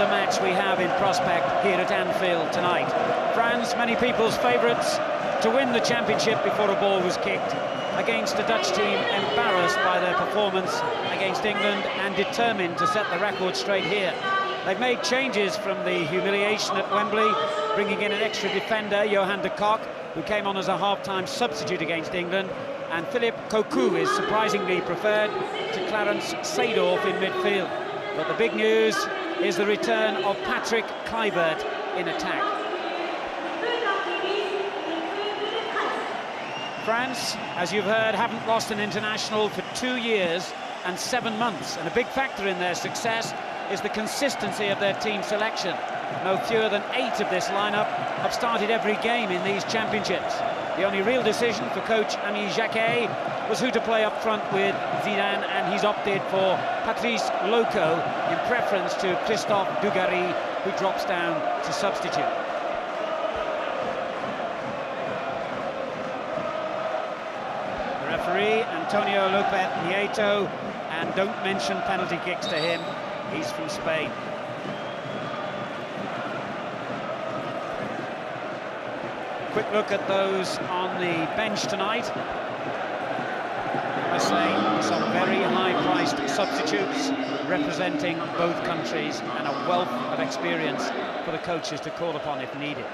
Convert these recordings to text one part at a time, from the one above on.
the match we have in prospect here at Anfield tonight. France, many people's favourites to win the championship before a ball was kicked, against a Dutch team embarrassed by their performance against England and determined to set the record straight here. They've made changes from the humiliation at Wembley, bringing in an extra defender, Johan de Kock, who came on as a half-time substitute against England, and Philippe Cocu is surprisingly preferred to Clarence Seedorf in midfield. But the big news is the return of Patrick Kluivert in attack. France, as you've heard, haven't lost an international for 2 years and 7 months, and a big factor in their success is the consistency of their team selection. No fewer than 8 of this lineup have started every game in these championships. The only real decision for coach Ami Jacquet was who to play up front with Zidane, and he's opted for Patrice Loco in preference to Christophe Dugarry, who drops down to substitute. The referee, Antonio Lopez Nieto, and don't mention penalty kicks to him, he's from Spain. Quick look at those on the bench tonight. I say some very high-priced substitutes representing both countries, and a wealth of experience for the coaches to call upon if needed.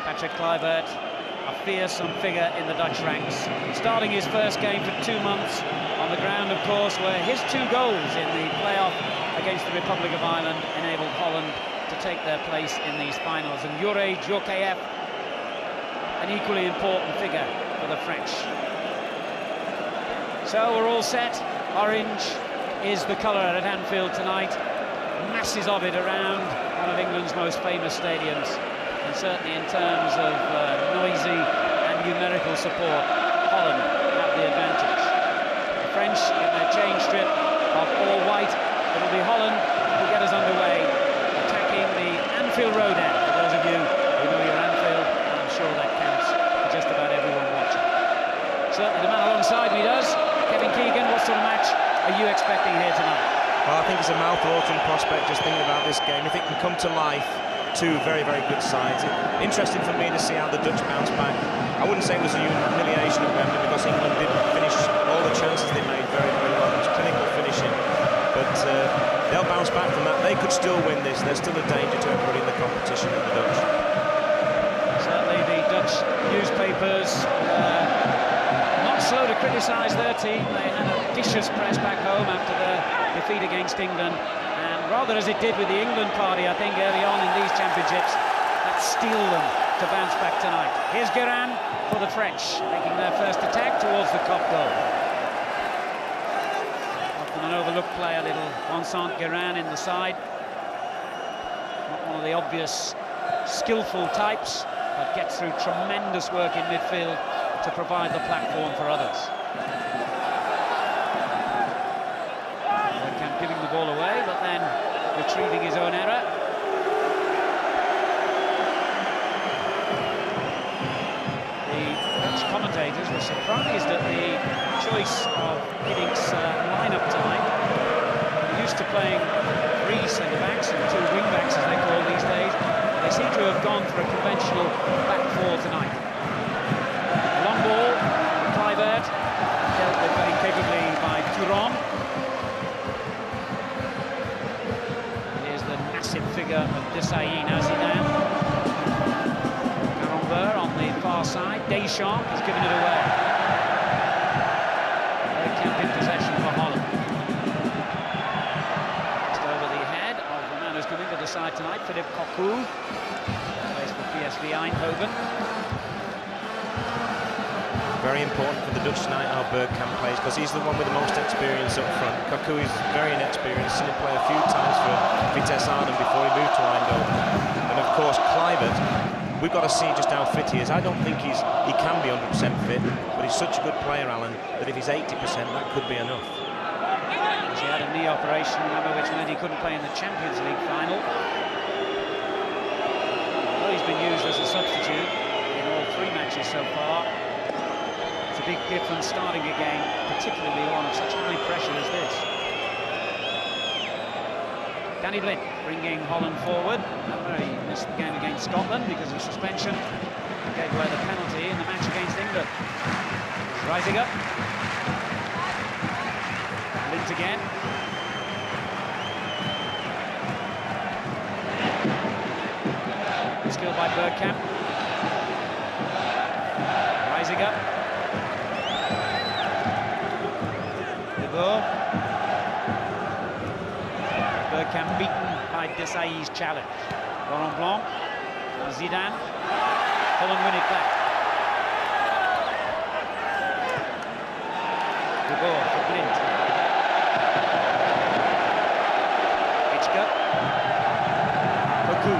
Patrick Kluivert, a fearsome figure in the Dutch ranks, starting his first game for 2 months on the ground, of course, where his 2 goals in the playoff against the Republic of Ireland enabled Holland to take their place in these finals. And Jure Djorkaeff, an equally important figure for the French. So we're all set. Orange is the colour at Anfield tonight. Masses of it around one of England's most famous stadiums. And certainly in terms of noisy and numerical support, Holland have the advantage. The French in their change strip of all white. It'll be Holland who get us underway, attacking the Anfield Road end. For those of you who know your Anfield, and I'm sure that counts for just about everyone watching. Certainly the man alongside me does. Kevin Keegan, what sort of match are you expecting here tonight? Well, I think it's a mouth-watering prospect just thinking about this game. If it can come to life, 2 very, very good sides. Interesting for me to see how the Dutch bounce back. I wouldn't say it was a humiliation at Wembley, because England didn't finish all the chances they made very, very well. It was clinical finishing. But they'll bounce back from that. They could still win this. There's still a danger to everybody in the competition in the Dutch. Certainly the Dutch newspapers not slow to criticise their team. They had a vicious press back home after their defeat against England. Rather as it did with the England party, I think, early on in these championships, that steeled them to bounce back tonight. Here's Guérin for the French, making their first attack towards the Kock goal. Often an overlooked player, little Vincent Guérin in the side. Not one of the obvious skillful types, but gets through tremendous work in midfield to provide the platform for others. Giving the ball away, but then retrieving his own error. The Dutch commentators were surprised at the choice of Hiddink line-up tonight. They're used to playing 3 centre-backs and 2 wing-backs, as they call these days. They seem to have gone for a conventional back 4 tonight. A long ball, Kluivert, dealt with very capably by Thuram. Figure of Desailly now Zidane. Carambert on the far side. Deschamps has given it away. They kept in possession for Holland. Just over the head of the man who's come into the side tonight, Philippe Cocu, plays for PSV Eindhoven. Very important for the Dutch tonight how Bergkamp plays, because he's the one with the most experience up front. Cocu is very inexperienced, seen him play a few times for Vitesse Arnhem before he moved to Eindhoven. And of course Kluivert, we've got to see just how fit he is. I don't think he can be 100% fit, but he's such a good player, Alan, that if he's 80%, that could be enough. He had a knee operation, remember, which meant he couldn't play in the Champions League final. Well, he's been used as a substitute in all 3 3 matches so far. It's a big difference starting a game, particularly one of such high pressure as this. Danny Blind bringing Holland forward. Remember, he missed the game against Scotland because of suspension. Gave away the penalty in the match against England. Rising up. Blind again. Skill by Bergkamp. Rising up. De Boer. Bergkamp beaten by Desailly's challenge. Laurent Blanc. Zidane. Holland win it back. De Boer for Blind. Hitchcock. Cocu.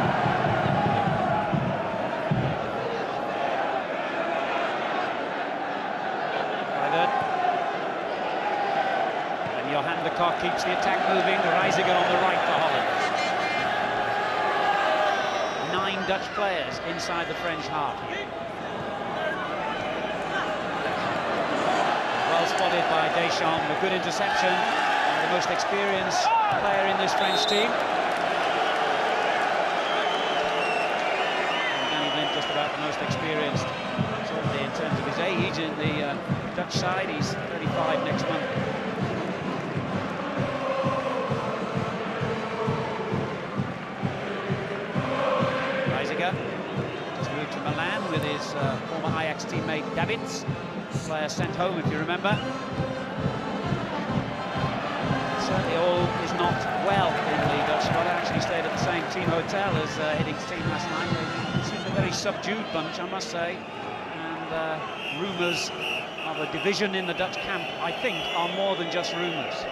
And the car keeps the attack moving. Reisiger on the right for Holland. 9 Dutch players inside the French half. Well spotted by Deschamps. A good interception. The most experienced player in this French team. And Danny Blind just about the most experienced, certainly in terms of his age in the Dutch side. He's 35 next month. Just moved to Milan with his former Ajax teammate Davids, player sent home if you remember. Certainly all is not well in the Dutch squad. I actually stayed at the same team hotel as Hiddinck's team last night. They seem a very subdued bunch, I must say, and rumours of a division in the Dutch camp, I think, are more than just rumours.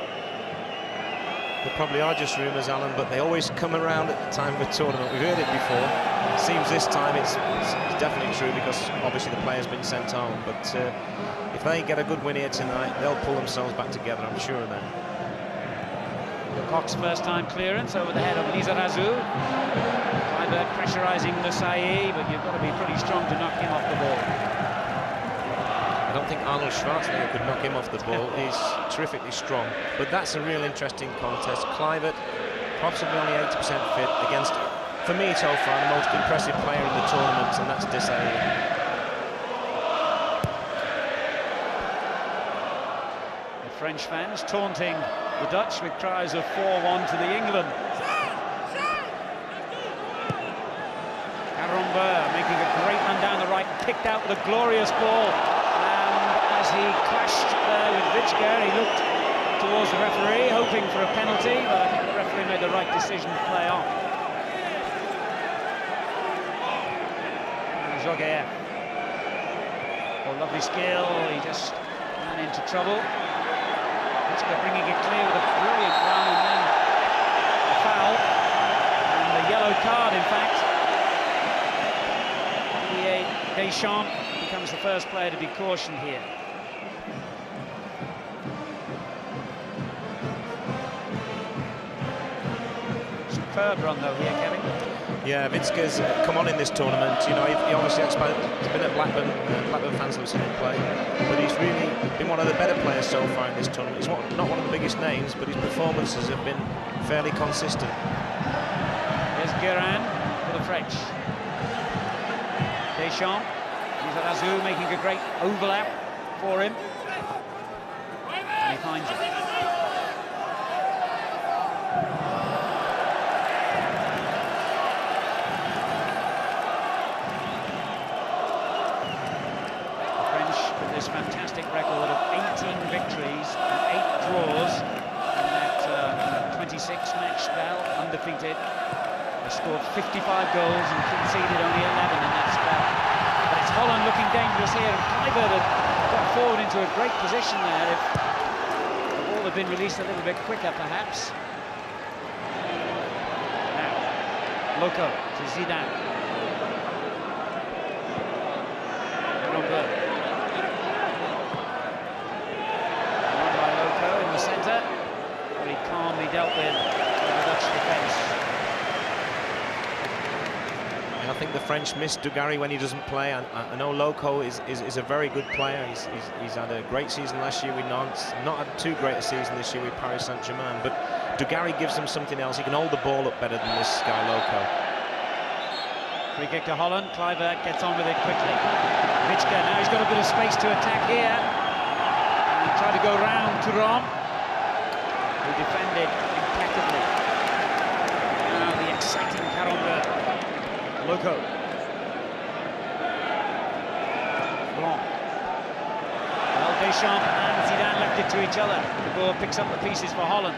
They probably are just rumours, Alan, but they always come around at the time of a tournament. We've heard it before. It seems this time it's definitely true because obviously the player's been sent home. But if they get a good win here tonight, they'll pull themselves back together, I'm sure of that. Cox's first-time clearance over the head of Lizarazu. Kluivert pressurising Desailly, but you've got to be pretty strong to knock him off the ball. I don't think Arnold Schwarzenegger could knock him off the ball. He's terrifically strong. But that's a real interesting contest. Kluivert, possibly only 80% fit against, for me so far, the most impressive player in the tournament, and that's Desailly. The French fans taunting the Dutch with cries of 4-1 to the England. Carambeu making a great run down the right, picked out with a glorious ball. As he clashed there with Vitschger, he looked towards the referee, hoping for a penalty, but I think the referee made the right decision to play on. Joguer. Oh, lovely skill, he just ran into trouble. Vitschger bringing it clear with a brilliant run, and then a foul, and a yellow card, in fact. Deschamps becomes the first player to be cautioned here. Superb run though here, Kevin. Yeah, Vitschger's come on in this tournament. You know, he obviously he's been at Blackburn. Blackburn fans have seen him play, but he's really been one of the better players so far in this tournament. He's not one of the biggest names, but his performances have been fairly consistent. Here's Guérin for the French. Deschamps, Lizarazu making a great overlap for him, and he finds it. The French with this fantastic record of 18 victories and 8 draws in that 26-match spell, undefeated. They scored 55 goals and conceded only 11 in that spell. But it's Holland looking dangerous here, and Kluivert had got forward into a great position there if the ball had been released a little bit quicker, perhaps. Now, Loco to Zidane. Carambeu. Run by Loco in the centre. Very calmly dealt with by the Dutch defence. I think the French miss Dugarry when he doesn't play. I know Loco is a very good player. He's had a great season last year with Nantes, not had too great a season this year with Paris Saint-Germain, but Dugarry gives them something else. He can hold the ball up better than this guy Loco. Free kick to Holland. Kluivert gets on with it quickly. Vichka, now he's got a bit of space to attack here. And try to go round Thuram, who defended impeccably. Now the exciting Carambe. Loco. Blanc. Well, Deschamps and Zidane left it to each other. The ball picks up the pieces for Holland.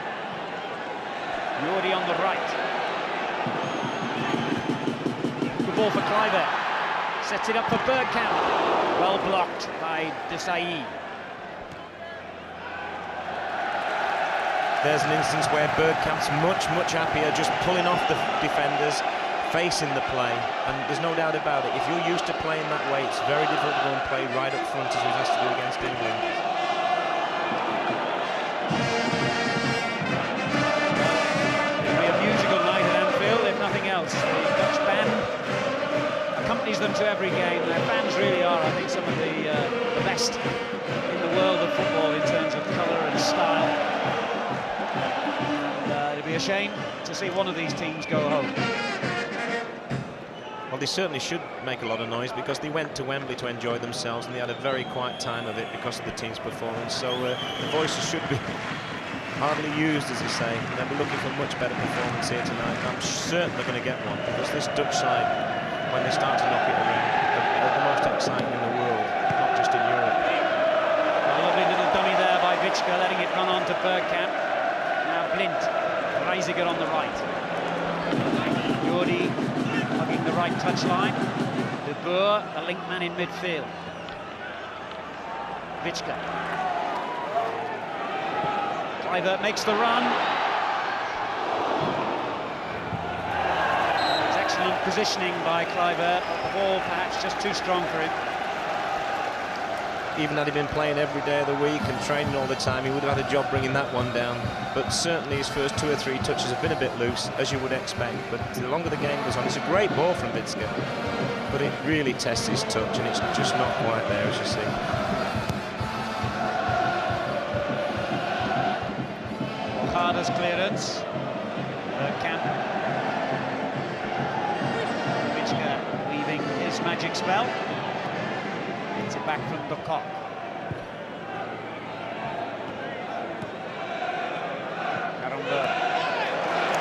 Jordi on the right. Good ball for Kluivert. Sets it up for Bergkamp. Well blocked by Desailly. There's an instance where Bergkamp's much happier just pulling off the defenders, facing the play, and there's no doubt about it. If you're used to playing that way, it's very difficult to go and play right up front as he has to do against England. It'll be a musical night at Anfield, if nothing else. The Dutch band accompanies them to every game. Their fans really are, I think, some of the best in the world of football in terms of colour and style. And it'd be a shame to see one of these teams go home. Well, they certainly should make a lot of noise because they went to Wembley to enjoy themselves and they had a very quiet time of it because of the team's performance. So the voices should be hardly used, as they say. And they'll be looking for a much better performance here tonight. I'm certain they're going to get one because this Dutch side, when they start to knock it around, they're the most exciting in the world, not just in Europe. A lovely little dummy there by Vichka, letting it run on to Bergkamp. Now Blind, Reisiger on the right. Jordi hugging the right touchline. De Boer, the link man in midfield. Vichka. Kluivert makes the run. It's excellent positioning by Kluivert, but the ball perhaps just too strong for him. Even had he been playing every day of the week and training all the time, he would have had a job bringing that one down. But certainly his first 2 or 3 touches have been a bit loose, as you would expect. But the longer the game goes on, it's a great ball from Vichka, but it really tests his touch, and it's just not quite there, as you see. Okada's clearance. Bergkamp. Vichka weaving his magic spell. Gets it back from the cock. Carambe.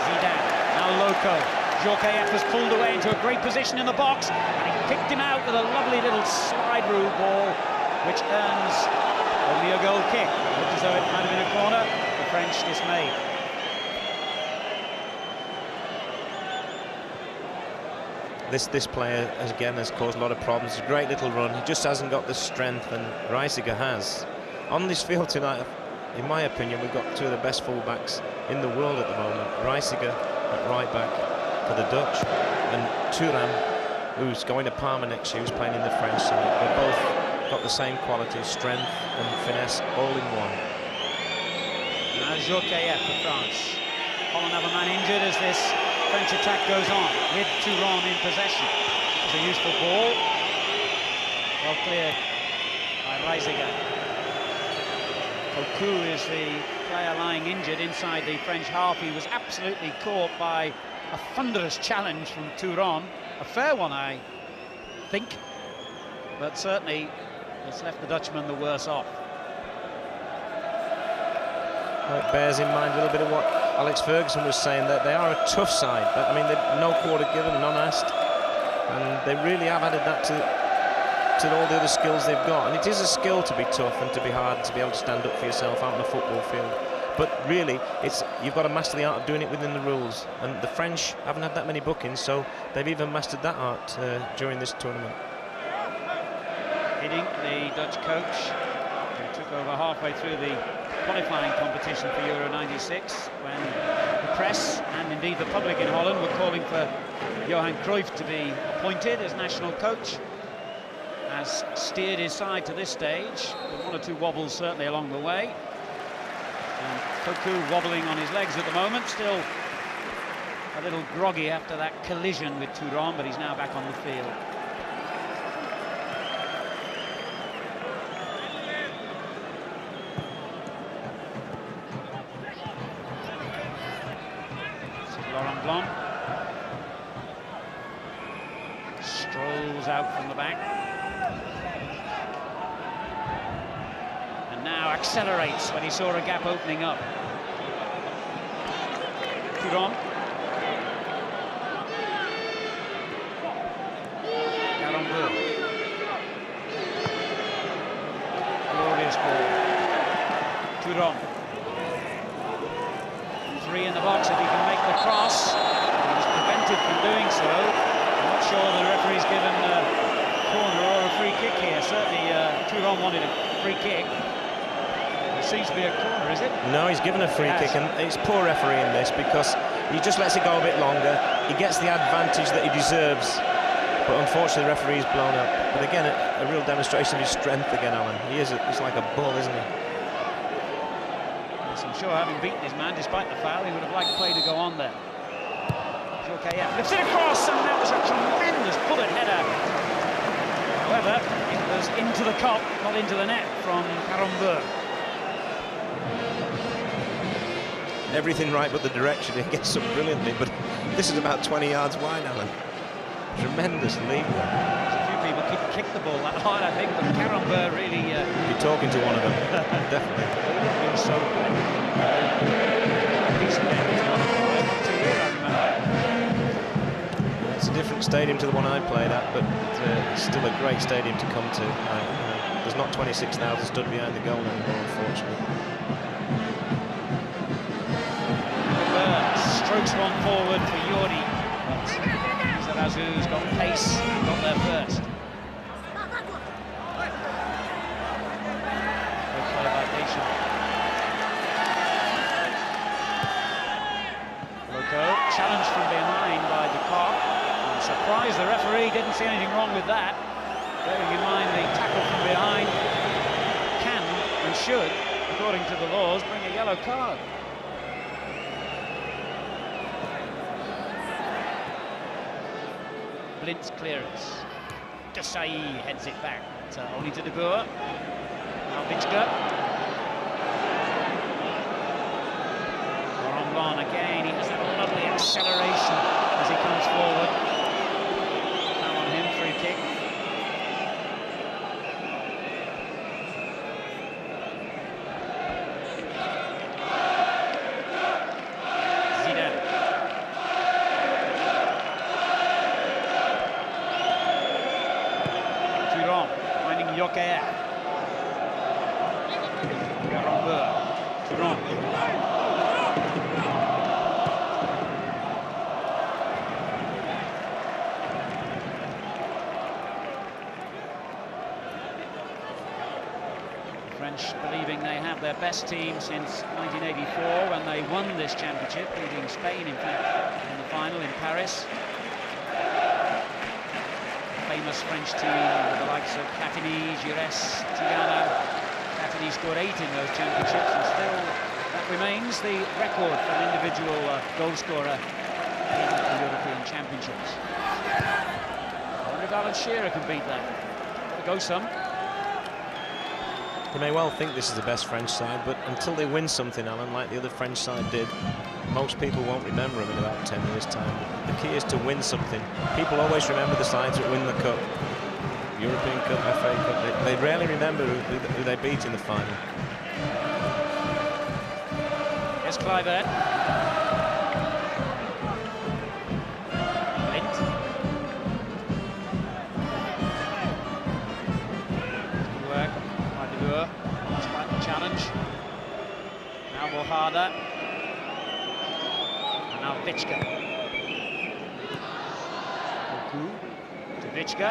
Zidane. Now Loco. Djorkaeff has pulled away into a great position in the box, and he picked him out with a lovely little slide-rule ball, which earns only a goal kick. Looked as though it might have been a corner. The French dismayed. This player, again, has caused a lot of problems. It's a great little run. He just hasn't got the strength, and Reisiger has. On this field tonight, in my opinion, we've got 2 of the best full-backs in the world at the moment. Reisiger at right back for the Dutch, and Thuram, who's going to Parma next year, who's playing in the French side. They've both got the same qualities, strength and finesse, all in one. Now Djorkaeff for France. Holland have a man injured as this French attack goes on, with Thuram in possession. It's a useful ball. Well cleared by Reisiger. Cocu is the player lying injured inside the French half. He was absolutely caught by a thunderous challenge from Thuram. A fair one, I think, but certainly it's left the Dutchman the worse off. Well, it bears in mind a little bit of what Alex Ferguson was saying, that they are a tough side. But, I mean, they've no quarter given, none asked, and they really have added that to all the other skills they've got. And it is a skill to be tough and to be hard, to be able to stand up for yourself out on the football field. But really, you've got to master the art of doing it within the rules. And the French haven't had that many bookings, so they've even mastered that art during this tournament. Hiddink, the Dutch coach, who took over halfway through the qualifying competition for Euro 96, when the press and indeed the public in Holland were calling for Johan Cruyff to be appointed as national coach, has steered his side to this stage, with 1 or 2 wobbles certainly along the way. And Cocu wobbling on his legs at the moment, still a little groggy after that collision with Thuram, but he's now back on the field. Laurent Blanc strolls out from the back and now accelerates when he saw a gap opening up. Thuram, glorious ball. Thuram, 3 in the box if he can make the cross. He was prevented from doing so. I'm not sure the referee's given a corner or a free kick here. Certainly Thuram wanted a free kick. It seems to be a corner, is it? No, he's given a free kick, and it's poor refereeing this because he just lets it go a bit longer. He gets the advantage that he deserves, but unfortunately the referee's blown up. But again, a real demonstration of his strength again, Alan. He's like a bull, isn't he? I'm sure, having beaten his man despite the foul, he would have liked play to go on there. Okay, yeah, lifts it across, and that was a tremendous bullet header. However, it was into the cup, not into the net from Karambeu. Everything right but the direction. He gets up brilliantly, but this is about 20 yards wide, Alan. Tremendous leap. There's a few people could kick the ball that hard, I think, but Karambeu really... You're talking to one of them, definitely. So decent game. It's a different stadium to the one I played at, but it's still a great stadium to come to. There's not 26,000 stood behind the goal anymore, unfortunately. Strokes one forward for Jordi, but Zarazu's got pace and got there first. Good play by Deschamps. Challenged from behind by Ducart. I'm surprised the referee didn't see anything wrong with that. Bearing in mind the tackle from behind can and should, according to the laws, bring a yellow card. Blint's clearance. Desailly heads it back. Only to De Boer. Now Vitschke. Laurent Blanc again. He has that lovely acceleration as he comes forward. Now on him, free kick. Zidane. Thuram finding Joker. Karambeu. Thuram. Believing they have their best team since 1984 when they won this championship, beating Spain, in fact, in the final in Paris. Famous French team with the likes of Platini, Giresse, Tigana. Platini scored 8 in those championships, and still that remains the record for an individual goal scorer in the European Championships. I wonder if Alan Shearer can beat that. Gotta go some. You may well think this is the best French side, but until they win something, Alan, like the other French side did, most people won't remember them in about 10 years' time. The key is to win something. People always remember the sides that win the Cup. European Cup, FA Cup. They rarely remember who they beat in the final. Here's Kluivert. Blint. Good work. Despite the challenge. Now Bohada. And now Vitschke. To Vitschke.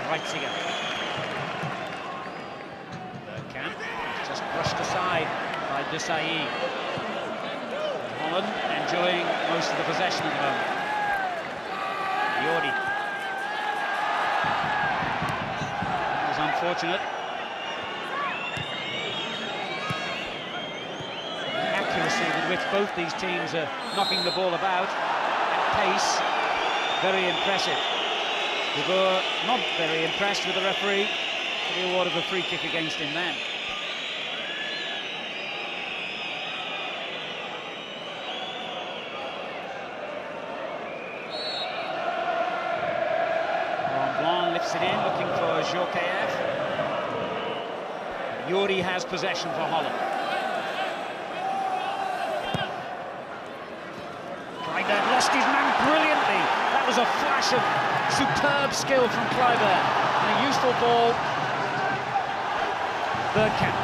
Reitziger. Bergkamp. Just brushed aside by Desailly. Holland enjoying most of the possession at the moment. Jordi. Unfortunate. The accuracy with which both these teams are knocking the ball about at pace. Very impressive. De Boer not very impressed with the referee for the award of a free kick against him then. Lifts it in, looking for Djorkaeff. Yuri has possession for Holland. Kluivert lost his man brilliantly. That was a flash of superb skill from Kluivert. And a useful ball. Bergkamp.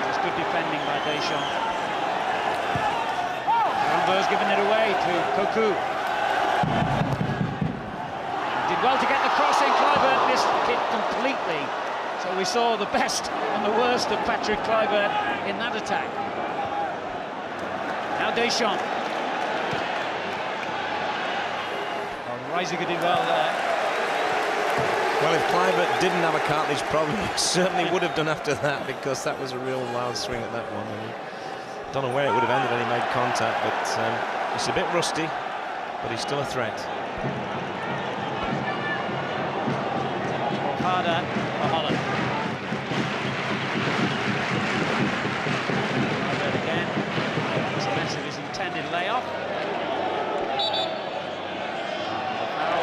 Just good defending by Deschamps. Ramber's given it away to Cocu. Well to get the cross in, Kluivert missed it completely. So we saw the best and the worst of Patrick Kluivert in that attack. Now Deschamps. Well, Reisiger did well there. Well, if Kluivert didn't have a cartilage problem, he certainly would have done after that, because that was a real wild swing at that one. And I don't know where it would have ended when he made contact, but it's a bit rusty, but he's still a threat. Harder for Holland. Kluivert again. It's a mess of his intended layoff.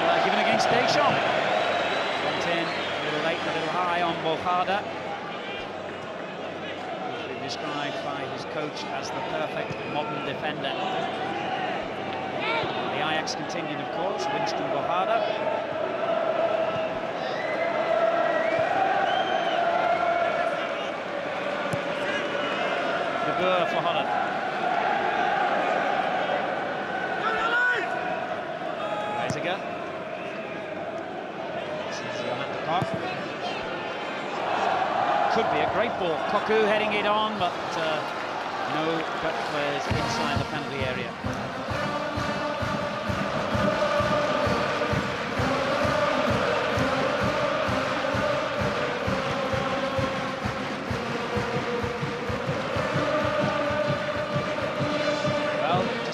Foul given against Deschamps. Went in a little late and a little high on Bohada. Usually described by his coach as the perfect modern defender. The Ajax contingent, of course, Winston Bohada. For Holland. Reisiger. This is Johan de Kock. Could be a great ball. Cocu heading it on, but no Dutch players inside the penalty area.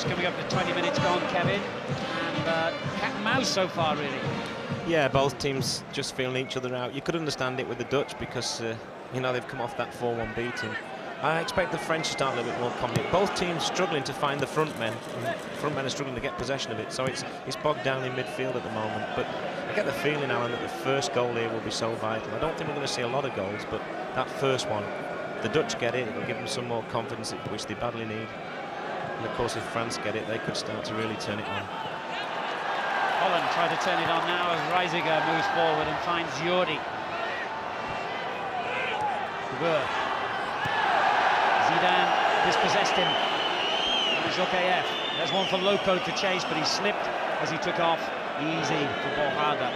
Coming up to 20 minutes gone, Kevin, and cat and mouse so far, really. Yeah, both teams just feeling each other out. You could understand it with the Dutch because, you know, they've come off that 4-1 beating. I expect the French to start a little bit more confident. Both teams struggling to find the front men. Front men are struggling to get possession of it, so it's bogged down in midfield at the moment. But I get the feeling, Alan, that the first goal here will be so vital. I don't think we're going to see a lot of goals, but that first one, the Dutch get it, it'll give them some more confidence, which they badly need. And of course, if France get it, they could start to really turn it on. Holland try to turn it on now as Reisiger moves forward and finds Jordi. Zidane dispossessed him. Djorkaeff. There's one for Loco to chase, but he slipped as he took off. Easy for Bohada.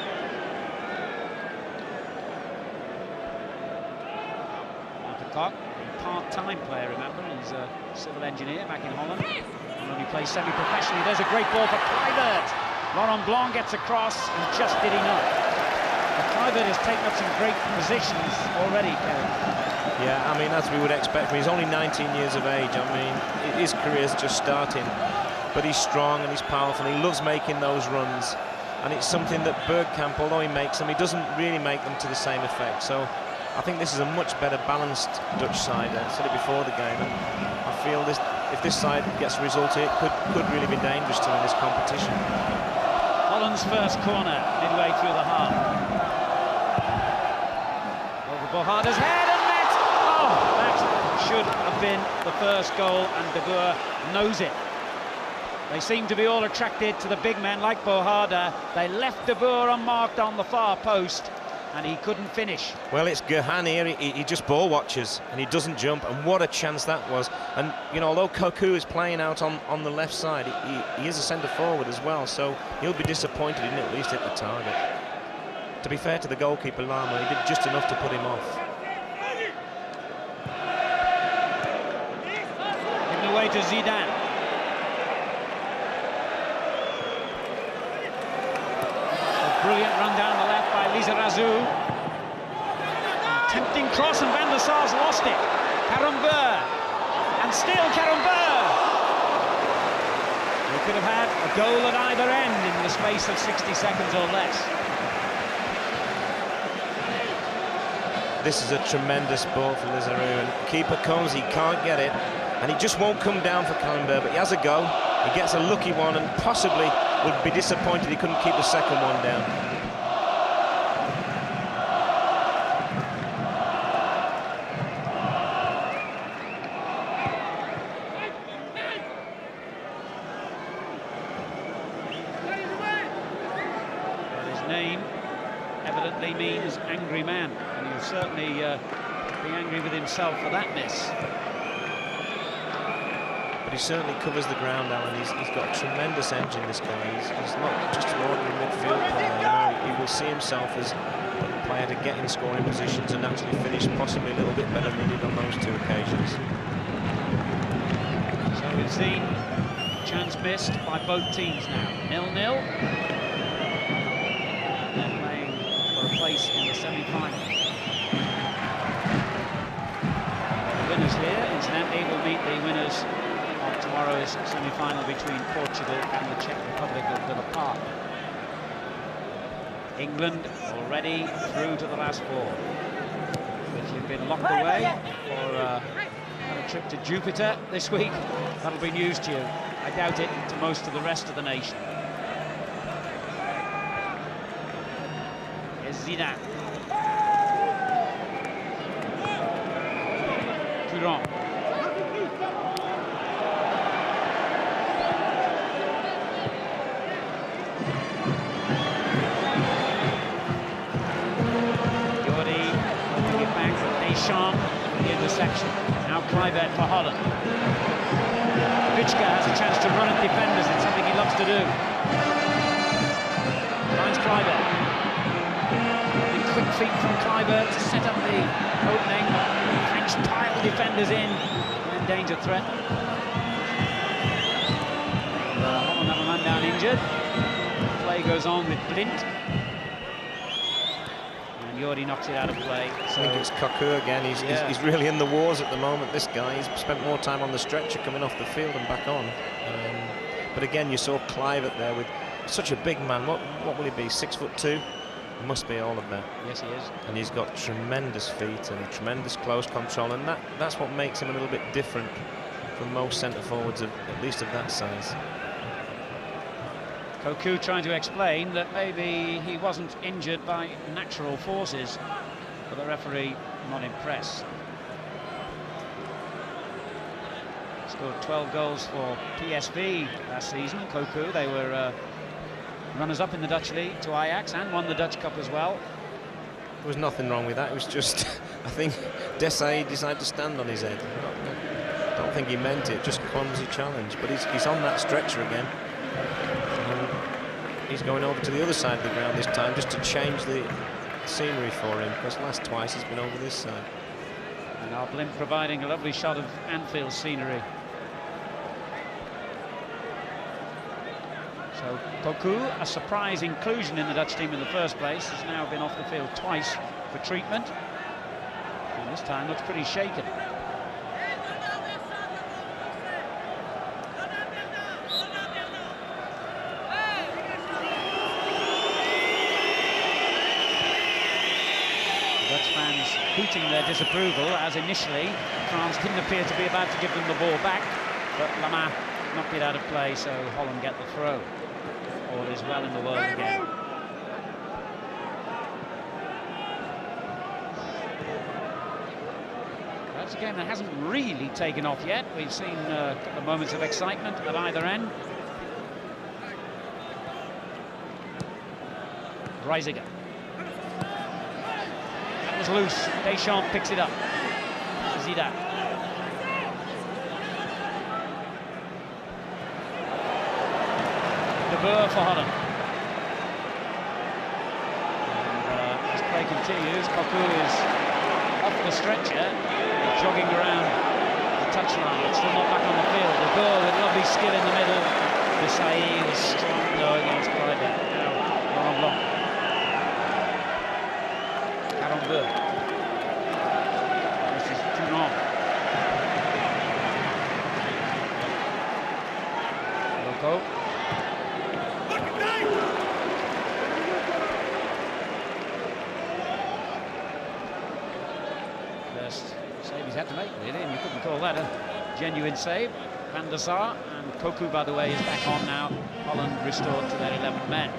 De Kock, a part-time player, remember, he's a civil engineer back in Holland. And only plays semi-professionally. There's a great ball for Kluivert. Laurent Blanc gets across and just did enough. But Kluivert has taken up some great positions already, Kevin. Yeah, I mean, as we would expect from him. He's only 19 years of age. I mean, his career's just starting. But he's strong and he's powerful. He loves making those runs. And it's something that Bergkamp, although he makes them, he doesn't really make them to the same effect. So I think this is a much better balanced Dutch side. I said it before the game. And I feel this, if this side gets a result here, it could really be dangerous to win this competition. Holland's first corner, midway through the half. Over Bohada's head and net! Oh, that should have been the first goal, and De Boer knows it. They seem to be all attracted to the big men like Bohada. They left De Boer unmarked on the far post, and he couldn't finish. Well, it's Gerhan here. He just ball watches, and he doesn't jump, and what a chance that was. And, you know, although Cocu is playing out on the left side, he is a centre-forward as well, so he'll be disappointed he didn't at least hit the target. To be fair to the goalkeeper, Lama, he did just enough to put him off. Given away to Zidane. Brilliant run down the left by Lizarazu. Tempting cross, and Van der Sar's lost it. Karambeur And still Karambeur! We could have had a goal at either end in the space of 60 seconds or less. This is a tremendous ball for Lizaru, and keeper comes, he can't get it, and he just won't come down for Karambeur, but he has a go, he gets a lucky one, and possibly would be disappointed he couldn't keep the second one down. Name evidently means angry man, and he'll certainly be angry with himself for that miss. But he certainly covers the ground, Alan. He's got a tremendous engine, this guy. He's not just an ordinary midfield player. You know, he will see himself as a player to get in scoring positions and actually finish possibly a little bit better than he did on those two occasions. So we've seen chance missed by both teams now. 0-0. Place in the semi-final. The winners here, incidentally, will meet the winners of tomorrow's semi-final between Portugal and the Czech Republic of Villa Park. England already through to the last four. If you've been locked away or had a trip to Jupiter this week, that'll be news to you. I doubt it to most of the rest of the nation. Zidane. Turon. Jordi holding it back with Deschamps in the intersection. Now Kluivert for Holland. Vichka has a chance to run at defenders. It's something he loves to do. Finds Kluivert. Quick feet from Kluivert to set up the opening. French pile defenders in when danger threatened. Holland have a man down injured. Play goes on with Blint. And Jordi knocks it out of play. So I think it's Cocu again. He's really in the wars at the moment, this guy. He's spent more time on the stretcher coming off the field and back on. But again, you saw Kluivert there with such a big man. What will he be, 6'2"? Must be all of that. Yes, he is. And he's got tremendous feet and tremendous close control, and that's what makes him a little bit different from most centre forwards of at least of that size. Cocu trying to explain that maybe he wasn't injured by natural forces, but the referee not impressed. Scored 12 goals for PSV last season. Cocu, they were runners-up in the Dutch League to Ajax and won the Dutch Cup as well. There was nothing wrong with that. It was just, I think, Desai decided to stand on his head. I don't think he meant it, just clumsy challenge. But he's on that stretcher again. And he's going over to the other side of the ground this time just to change the scenery for him, because last twice he's been over this side. And our blimp providing a lovely shot of Anfield scenery. So Cocu, a surprise inclusion in the Dutch team in the first place, has now been off the field twice for treatment, and this time looks pretty shaken. Dutch fans hooting their disapproval, as initially France didn't appear to be about to give them the ball back, but Lama knocked it out of play, so Holland get the throw. All is well in the world again. That's a game that hasn't really taken off yet. We've seen a couple of moments of excitement at either end. Reisiger. That was loose. Deschamps picks it up. Zidane. De Boer for Holland. And as play continues, Cocu is off the stretcher, jogging around the touchline, but still not back on the field. De Boer with lovely skill in the middle. Desai was strong though against Kluivert. Now Laurent Blanc. Karambeur. This is Turon. first save he's had to make, really, and you couldn't call that a genuine save. Van der Sar, and Cocu, by the way, is back on now. Holland restored to their 11 men.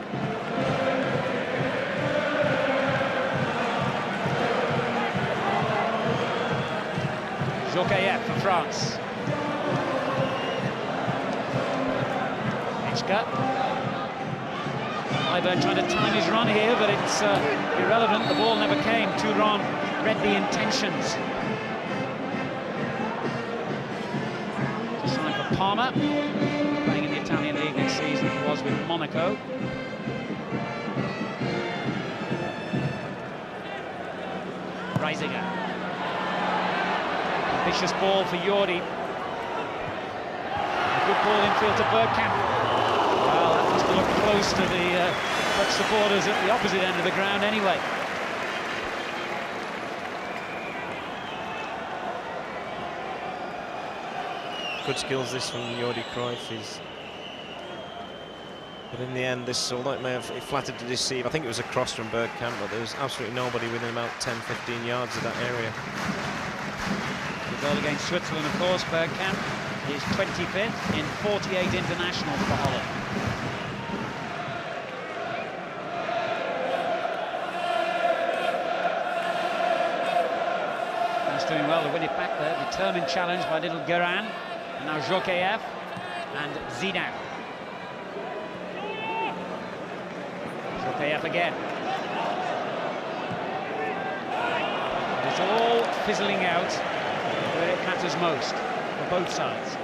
Jokayev for France. Iber trying to time his run here, but it's irrelevant. The ball never came. Thuram read the intentions. Just time for Palmer, playing in the Italian league next season. He was with Monaco. Reisiger. Vicious ball for Jordi. Good ball infield to Bergkamp. Well, that must have looked close to the Dutch supporters at the opposite end of the ground anyway. Good skills this from Jordi Cruyff. But in the end, this, although it may have flattered to deceive, I think it was a cross from Bergkamp, but there was absolutely nobody within about 10-15 yards of that area. The goal against Switzerland, of course, Bergkamp is 25th in 48 internationals for Holland. He's doing well to win it back there. Determined challenge by little Guerin. And now Jokayev and Zidane. Jokayev again. It's all fizzling out where it matters most. For both sides.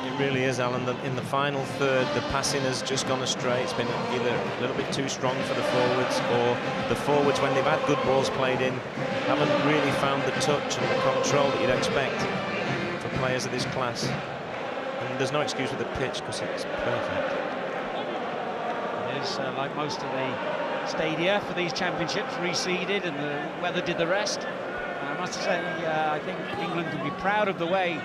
It really is, Alan. In the final third, the passing has just gone astray. It's been either a little bit too strong for the forwards, or the forwards, when they've had good balls played in, haven't really found the touch and the control that you'd expect for players of this class. And there's no excuse with the pitch, because it's perfect. It is, like most of the stadia for these championships, reseeded, and the weather did the rest. I must say, I think England can be proud of the way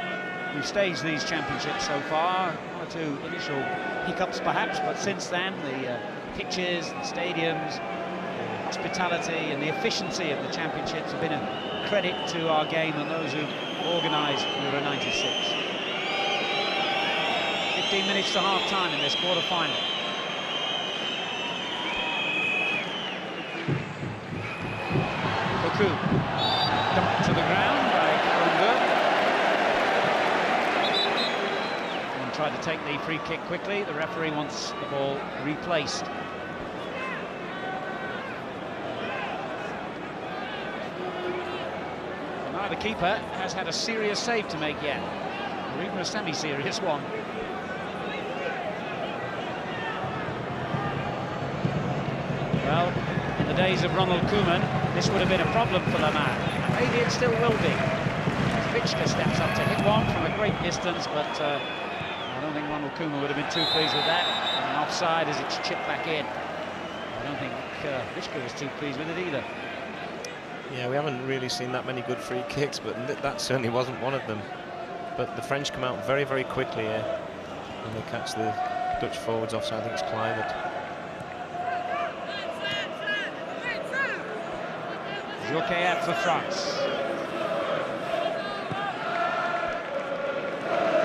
we've staged these championships so far. One or two initial hiccups, perhaps, but since then, the pitches, the stadiums, the hospitality and the efficiency of the championships have been a credit to our game and those who organised Euro 96. 15 minutes to half-time in this quarter-final. Cocu. Dumped to the ground by Holland. And tried to take the free kick quickly. The referee wants the ball replaced. Well, now the keeper has had a serious save to make yet, or even a semi-serious one. Well, in the days of Ronald Koeman, this would have been a problem for the man. Maybe it still will be. Fitchka steps up to hit one from a great distance, but I don't think Ronald Koeman would have been too pleased with that. And offside as it's chipped back in. I don't think Fitchka was too pleased with it either. Yeah, we haven't really seen that many good free kicks, but that certainly wasn't one of them. But the French come out very, very quickly here, and they catch the Dutch forwards offside. I think it's Kluivert. Jokayev for France.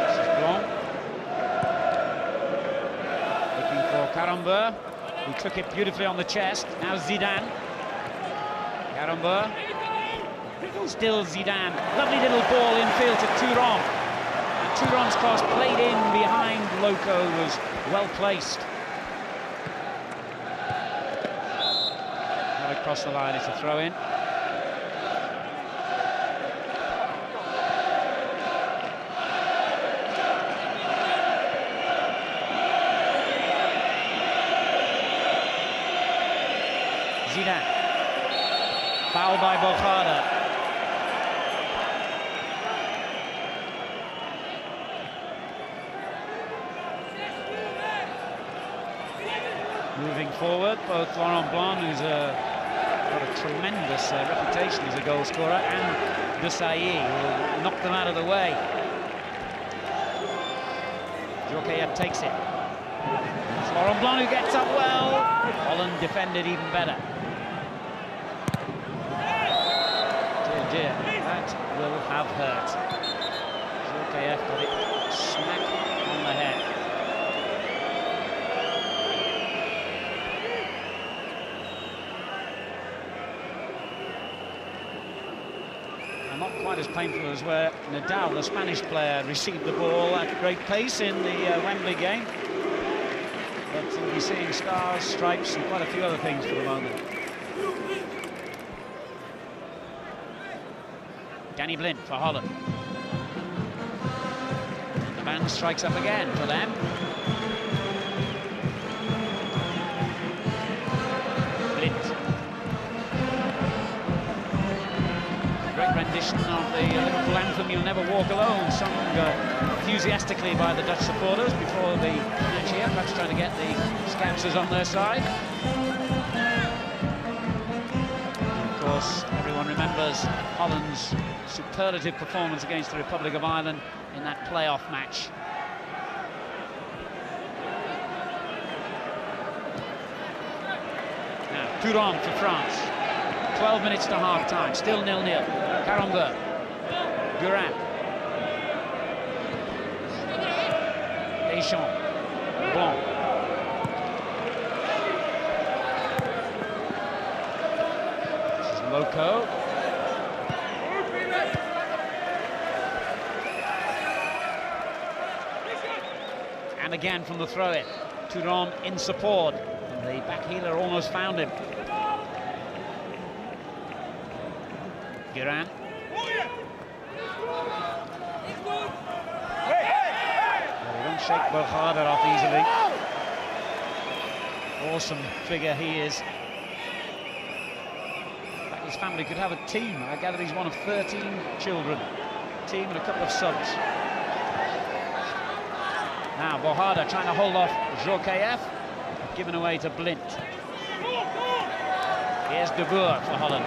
This is Blanc. Looking for Karambeu, who took it beautifully on the chest. Now Zidane. Karambeu. Still Zidane. Lovely little ball infield to Thuram. And Thuram's cross played in behind Loco was well placed. Now across the line, it's a throw in. Zidane. Foul by Bochada. Moving forward, both Laurent Blanc, who's got a tremendous reputation as a goal scorer, and Desailly, who will knock them out of the way. Jokayev takes it. It's Laurent Blanc who gets up well. Holland defended even better. dear, that will have hurt. Djorkaeff got it smack on the head. And not quite as painful as where Nadal, the Spanish player, received the ball at great pace in the Wembley game. But we'll be seeing stars, stripes, and quite a few other things for the moment. Danny Blind for Holland. The man strikes up again for them. Blind. Great rendition of the Liverpool anthem, You'll Never Walk Alone, sung enthusiastically by the Dutch supporters before the match here, perhaps trying to get the Scousers on their side. Of course, everyone remembers Holland's superlative performance against the Republic of Ireland in that playoff match. Now, Thuram for France. 12 minutes to half-time, still 0-0. Karambeu. Guerin. Deschamps. Blanc. This is Loco. And again from the throw-in. Thuram in support. And the back heeler almost found him. Guerin. They don't shake Bogarde off easily. Awesome figure he is. In fact, his family could have a team. I gather he's one of 13 children. A team and a couple of subs. Now Bogarde trying to hold off Djorkaeff, given away to Blind. Here's De Boer for Holland.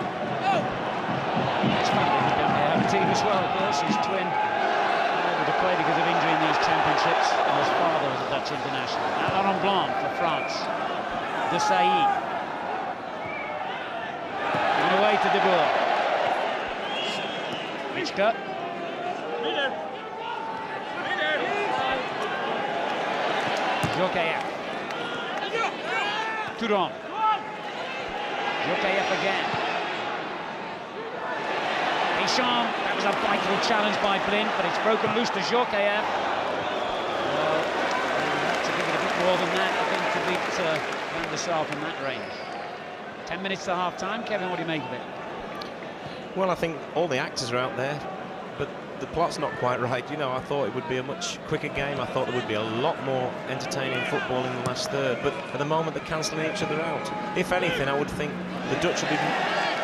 His family would definitely have a team as well, of course. His twin, unable to play because of injury in these championships, and his father was a Dutch international. Now Laurent Blanc for France. De Sailly. Given away to De Boer. Richka. Djorkaeff. Thuram. Djorkaeff again. Deschamps, that was a vital challenge by Blind, but it's broken loose to Djorkaeff. Well, to give it a bit more than that, I think, to beat Van der Sar from that range. 10 minutes to half-time. Kevin, what do you make of it? Well, I think all the actors are out there, but the plot's not quite right. You know, I thought it would be a much quicker game. I thought there would be a lot more entertaining football in the last third, but at the moment they're cancelling each other out. If anything, I would think the Dutch will be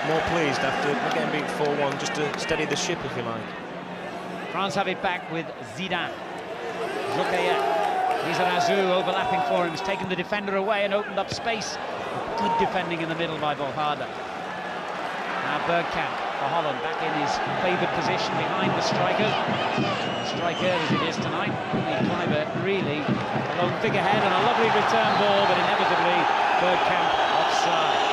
more pleased after again being 4-1, just to steady the ship, if you like. France have it back with Zidane. Djorkaeff. He's an Azou overlapping for him. He's taken the defender away and opened up space. Good defending in the middle by Bogarde. Now Bergkamp for Holland, back in his favoured position behind the striker. Striker as it is tonight. Only Kluivert really a lone figurehead, and a lovely return ball, but inevitably Bergkamp offside.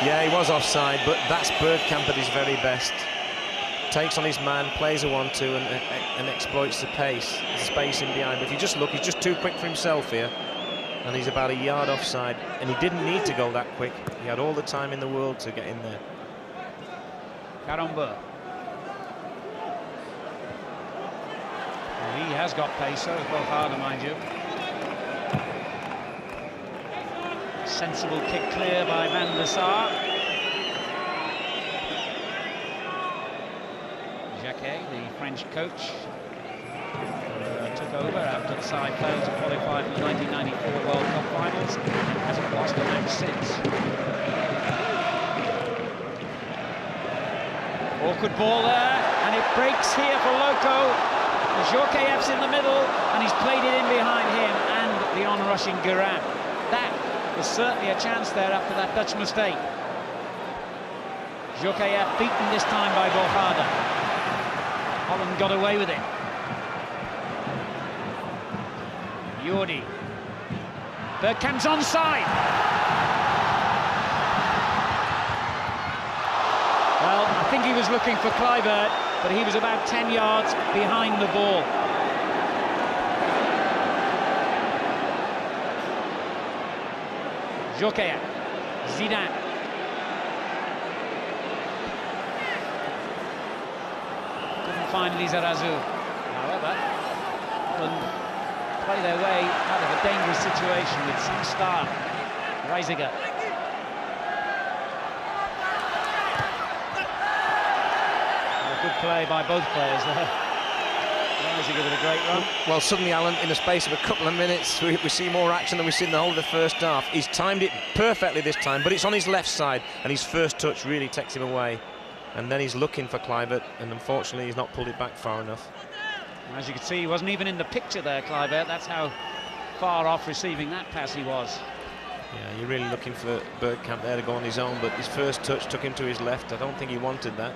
Yeah, he was offside, but that's Bergkamp at his very best. Takes on his man, plays a 1-2 and exploits the pace, the space in behind. But if you just look, he's just too quick for himself here. And he's about a yard offside, and he didn't need to go that quick. He had all the time in the world to get in there. Karambeu. He has got pace, so has Bogarde, mind you. Sensible kick clear by Van der Sar. Jacquet, the French coach, took over after the side failed to qualify for the 1994 World Cup finals and hasn't lost a match since. Awkward ball there, and it breaks here for Loco. Djorkaeff's in the middle, and he's played it in behind him and the on-rushing Guerin. That was certainly a chance there after that Dutch mistake. Djorkaeff beaten this time by Bogarde. Holland got away with it. Jordi. Bergkamp's onside. Well, Well, I think he was looking for Kluivert, but he was about 10 yards behind the ball. Jokeya, Zidane. Couldn't find Lizarazu. However, Holland play their way out of a dangerous situation with some style. Reisiger. Good play by both players there. Reisiger with a great run. Well, suddenly, Alan, in the space of a couple of minutes, we see more action than we've seen the whole of the first half. He's timed it perfectly this time, but it's on his left side, and his first touch really takes him away. And then he's looking for Kluivert, and unfortunately he's not pulled it back far enough. As you can see, he wasn't even in the picture there, Kluivert. That's how far off receiving that pass he was. Yeah, you're really looking for Bergkamp there to go on his own, but his first touch took him to his left. I don't think he wanted that.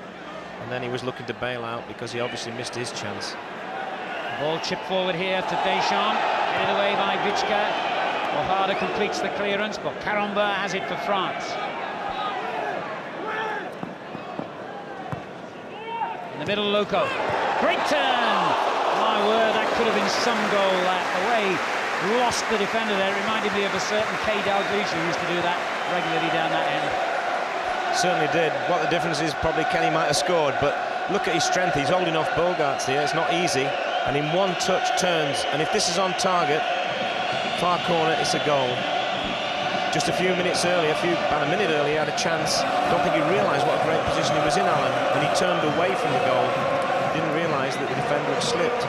And then he was looking to bail out because he obviously missed his chance. Ball chipped forward here to Deschamps, headed away by Vichka. Ojeda completes the clearance, but Karamba has it for France. In the middle, Loco. Great turn! My word, that could have been some goal. That away lost the defender there. It reminded me of a certain K. Dalglish who used to do that regularly down that end. Certainly did. What the difference is, probably Kenny might have scored, but look at his strength. He's holding off Bogarts here. It's not easy, and in one touch turns, and if this is on target, far corner, it's a goal. Just a few minutes earlier, about a minute earlier, he had a chance. Don't think he realised what a great position he was in, Alan, when he turned away from the goal. He didn't realise that the defender had slipped.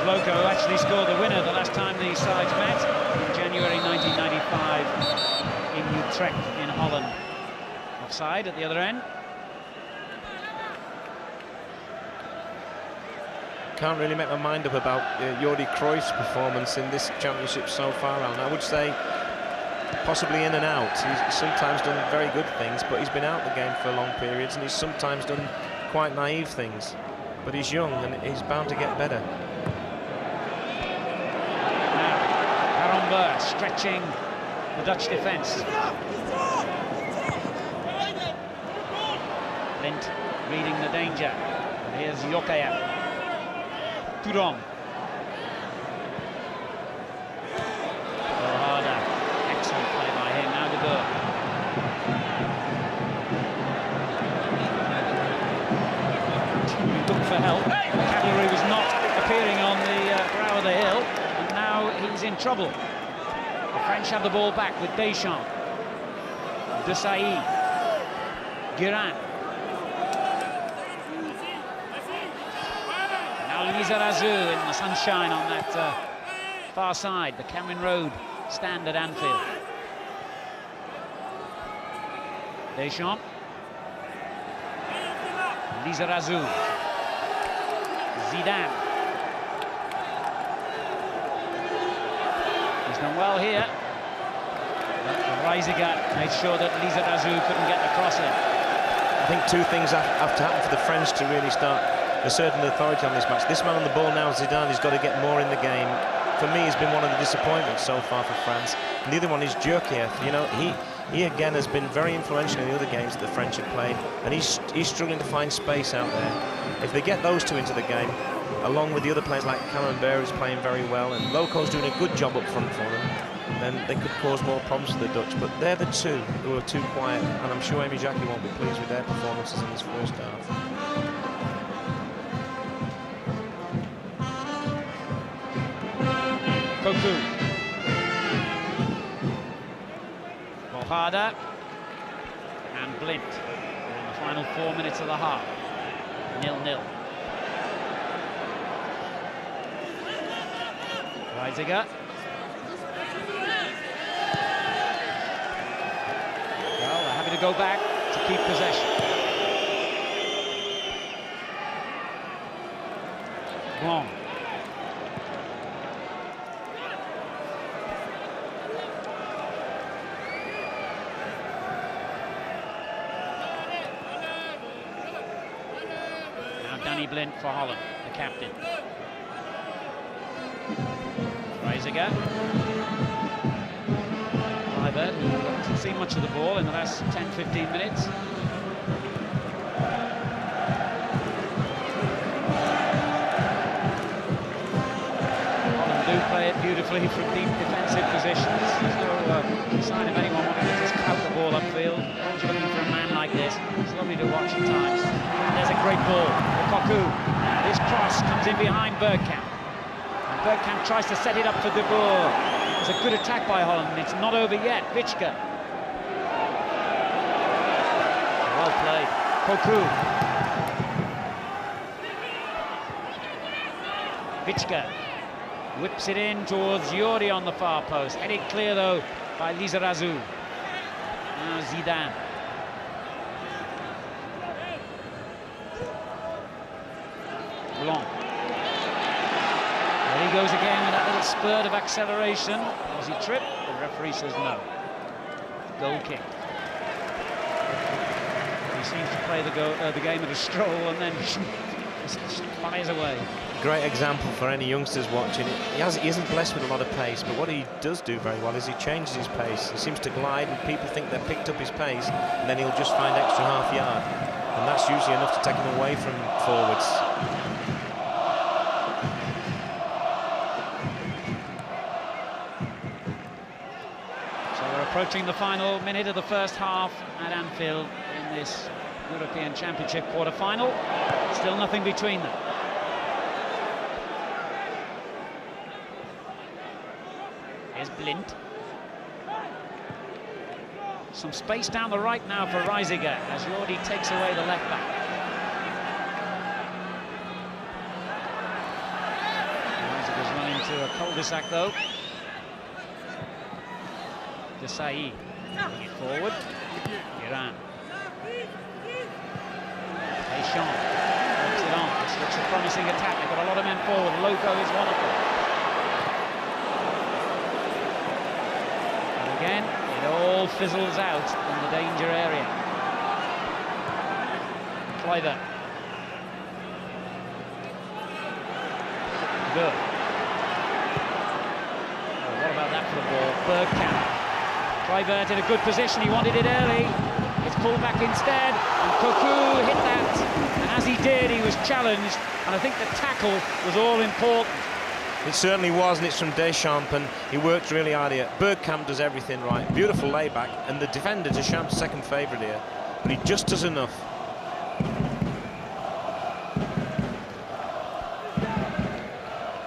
Loco actually scored the winner the last time these sides met in January 1995 in Utrecht in Holland. Offside at the other end. Can't really make my mind up about Jordi Cruyff's performance in this championship so far, Alan. I would say possibly in and out. He's sometimes done very good things, but he's been out the game for long periods, and he's sometimes done quite naive things. But he's young and he's bound to get better. Now, Karamba stretching the Dutch defence. Blind reading the danger. And here's Jokeya. Turon. Ojeda. Excellent play by him. Now the goal. Look for help. Cavalry was not appearing on the brow of the hill, and now he's in trouble. The French have the ball back with Deschamps. Desailly. Guérin. Now Lizarazu in the sunshine on that far side, the Cameron Road stand at Anfield. Deschamps. Lizarazu. Zidane. He's done well here. Reisiger made sure that Lizarazu couldn't get the cross in. I think two things have to happen for the French to really start asserting authority on this match. This man on the ball now, Zidane, has got to get more in the game. For me, he's been one of the disappointments so far for France. And the other one is Djurkiev. You know, he again has been very influential in the other games that the French have played, and he's struggling to find space out there. If they get those two into the game, along with the other players like Camembert, who's playing very well, and Loco's doing a good job up front for them, then they could cause more problems for the Dutch. But they're the two who are too quiet, and I'm sure Amy Jackie won't be pleased with their performances in this first half. Cocu. Ojeda and Blind. We're in the final 4 minutes of the half. 0-0. Reisiger. Well, they're happy to go back to keep possession. Wrong. Blind for Holland, the captain. Reisiger. Kluivert, who seen much of the ball in the last 10-15 minutes. Holland do play it beautifully from deep defensive positions. There's no sign of anyone wanting to just clout the ball upfield. Always looking for a man like this. It's lovely to watch at times. And there's a great ball for Cocu. This cross comes in behind Bergkamp. And Bergkamp tries to set it up for De Boer. It's a good attack by Holland. It's not over yet. Witschke. Well played. Cocu. Witschke whips it in towards Yori on the far post. Headed clear though by Lizarazu. Now Zidane. Blanc. There he goes again with that little spurt of acceleration. Was he tripped? The referee says no. Goal kick. He seems to play the game at a stroll and then just flies away. Great example for any youngsters watching it. He isn't blessed with a lot of pace, but what he does do very well is he changes his pace. He seems to glide and people think they've picked up his pace, and then he'll just find extra half yard. And that's usually enough to take him away from forwards. So we're approaching the final minute of the first half at Anfield in this European Championship quarter-final. Still nothing between them. Here's Blind. Some space down the right now for Reisiger as Jordi takes away the left back. Reisiger's run into a cul-de-sac though. Desailly bring it forward. Iran. Deschamps works it on. This looks a promising attack. They've got a lot of men forward. Loco is one of them. And again, it all fizzles out in the danger area. Kluivert. Good. Oh, what about that for the ball? Bergkamp. Kluivert in a good position. He wanted it early. It's pulled back instead, and Cocu hit that. And as he did, he was challenged, and I think the tackle was all important. It certainly was, and it's from Deschamps, and he worked really hard here. Bergkamp does everything right. Beautiful layback, and the defender, Deschamps' second favourite here, but he just does enough.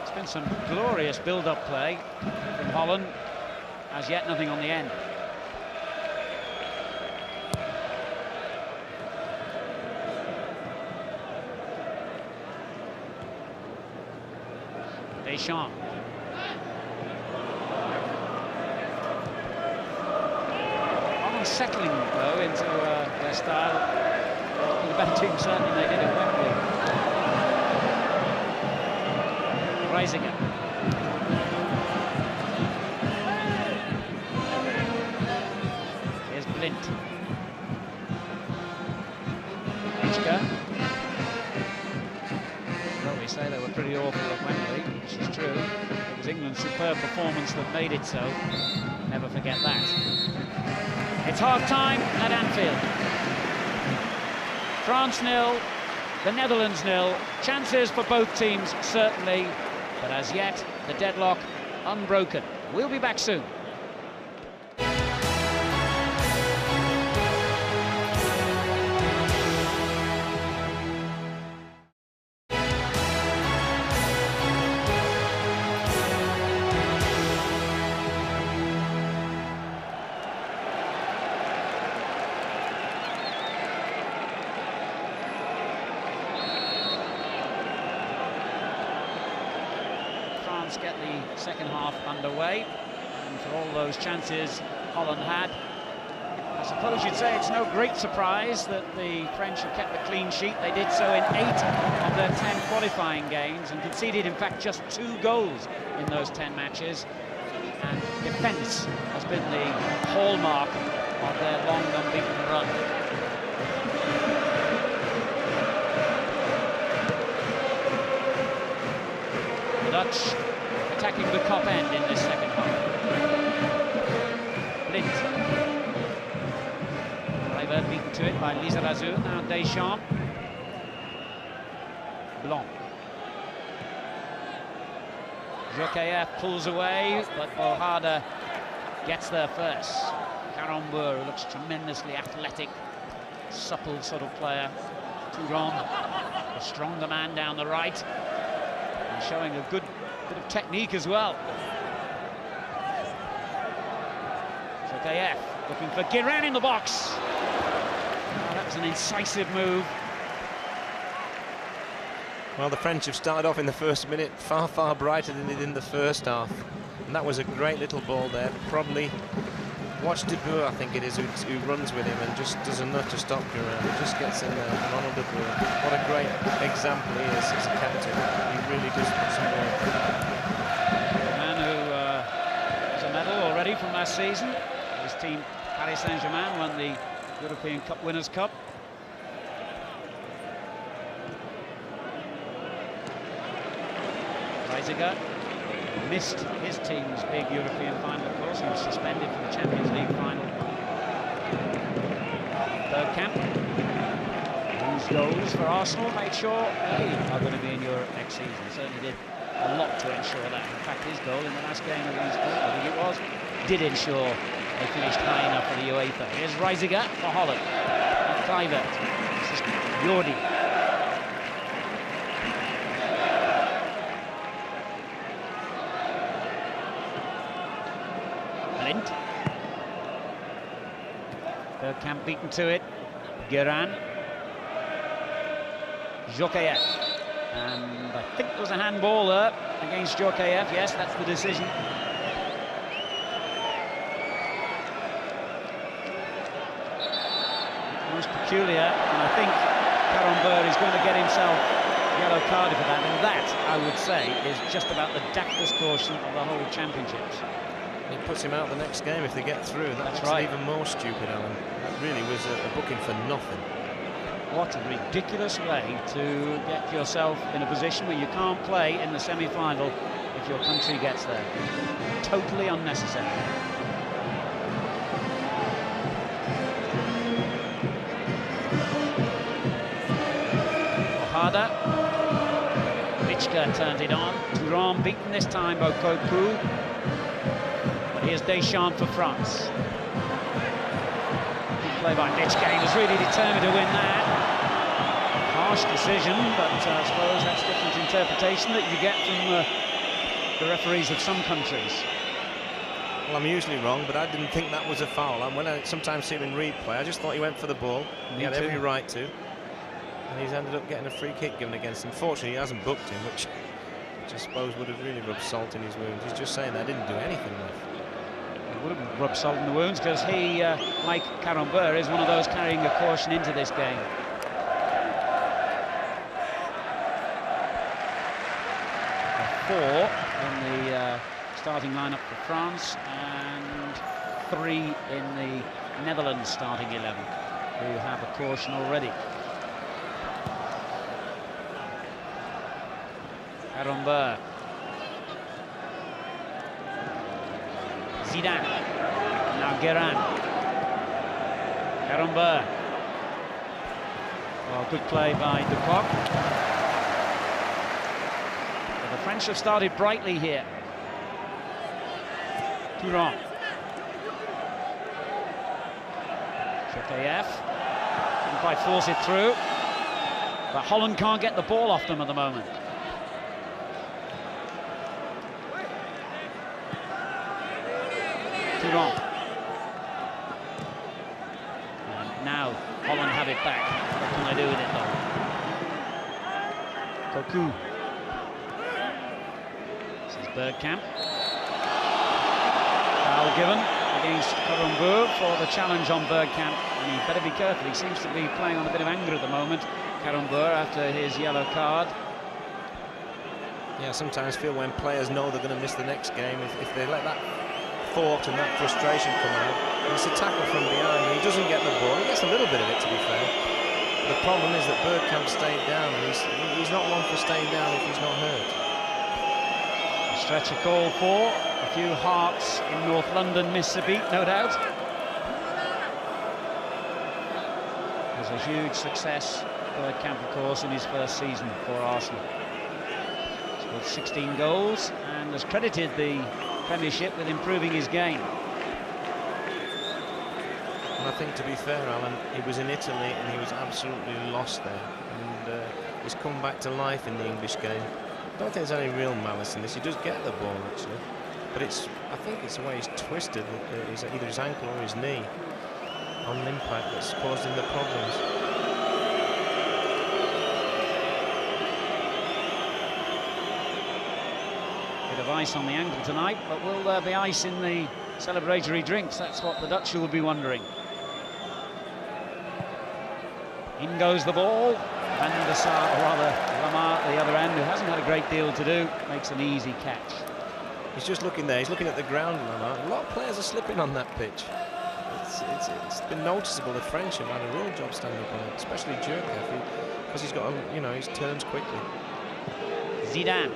It's been some glorious build-up play from Holland. As yet, nothing on the end. Deschamps. Holland settling though into their style. The better team certainly they did at Wembley. Reisiger. Here's Blind. Witschke. We say they were pretty awful at Wembley, which is true. It was England's superb performance that made it so. Never forget that. It's half-time at Anfield. France 0, the Netherlands 0. Chances for both teams, certainly, but as yet, the deadlock unbroken. We'll be back soon. Get the second half underway, and for all those chances Holland had, I suppose you'd say it's no great surprise that the French have kept a clean sheet. They did so in 8 of their 10 qualifying games and conceded in fact just 2 goals in those 10 matches, and defence has been the hallmark of their long unbeaten run. The Dutch attacking the top end in this second half. Blind. into it by Lizarazu. Now Deschamps. Blanc. Jokayev pulls away, but Bohada gets there first. Karambur, who looks tremendously athletic, supple sort of player. Touron, a stronger man down the right, and showing a good bit of technique as well. Jokayev looking for Guérin in the box. Oh, that was an incisive move. Well, the French have started off in the first minute far, far brighter than they did in the first half. And that was a great little ball there. Probably watch De Boer, I think it is, who runs with him and just does enough to stop Guérin. He just gets in there. Ronald De Boer. What a great example he is as a captain. He really does put some work. A man who has a medal already from last season. His team, Paris Saint-Germain, won the European Cup Winners' Cup. Reisiger missed his team's big European final, of course. He was suspended for the Champions League final. Bergkamp, whose goals for Arsenal made sure they are going to be in Europe next season. Certainly did a lot to ensure that. In fact, his goal in the last game against Holland, I think it was, did ensure they finished high enough for the UEFA. Here's Reisiger for Holland. And Kluivert. This is Jordi. Bergkamp beaten to it. Guérin. Jokayev. And I think there was a handball there against Jokayev. Yes, that's the decision. Most peculiar, and I think Karambur is going to get himself yellow carded for that, and that, I would say, is just about the daftest caution of the whole championships. It puts him out the next game if they get through. That's right. Even more stupid, Alan. That really was a booking for nothing. What a ridiculous way to get yourself in a position where you can't play in the semi-final if your country gets there. Totally unnecessary. Bohada. Vichka turned it on. Touron beaten this time by Cocu. Here's Deschamps for France. Good play by Vichka. He was really determined to win that. Harsh decision, but I suppose that's different interpretation that you get from the referees of some countries. Well, I'm usually wrong, but I didn't think that was a foul. And when I sometimes see him in replay, I just thought he went for the ball. He had every right to. And he's ended up getting a free kick given against him. Fortunately, he hasn't booked him, which I suppose would have really rubbed salt in his wounds. He's just saying that I didn't do anything with. Would have rubbed salt in the wounds because he, like Karambur, is one of those carrying a caution into this game. Four in the starting lineup for France and 3 in the Netherlands starting 11 who have a caution already. Karambur. Zidane. Now Guérin. Karambur. Well, good play by Ducoq. Well, the French have started brightly here. Touron. Jokayev. Didn't quite force it through. But Holland can't get the ball off them at the moment. Touron. And now Holland have it back. What can they do with it though? Cocu. This is Bergkamp. Foul given against Karambur for the challenge on Bergkamp. And he better be careful. He seems to be playing on a bit of anger at the moment, Karambur, after his yellow card. Yeah, I sometimes feel when players know they're going to miss the next game, if they let that thought and that frustration come out, it's a tackle from behind, and he doesn't get the ball. He gets a little bit of it, to be fair. The problem is that Bergkamp stayed down, and he's not one for staying down if he's not hurt. A stretcher call for a few hearts in North London miss a beat, no doubt. was a huge success, Bergkamp, of course, in his first season for Arsenal. Scored 16 goals and has credited the Premiership with improving his game. And I think, to be fair, Alan, he was in Italy and he was absolutely lost there, and he's come back to life in the English game. I don't think there's any real malice in this. He does get the ball, actually, but I think it's the way he's twisted either his ankle or his knee on impact that's caused him the problems. Bit of ice on the ankle tonight, but will there be ice in the celebratory drinks? That's what the Dutch will be wondering. In goes the ball. Van der Sar, or rather Lamar at the other end, who hasn't had a great deal to do, makes an easy catch. He's just looking there. He's looking at the ground, Lamar. A lot of players are slipping on that pitch. It's been noticeable. The French have had a real job standing up on it, especially Djurkaeff, because he's got, his turns quickly. Zidane,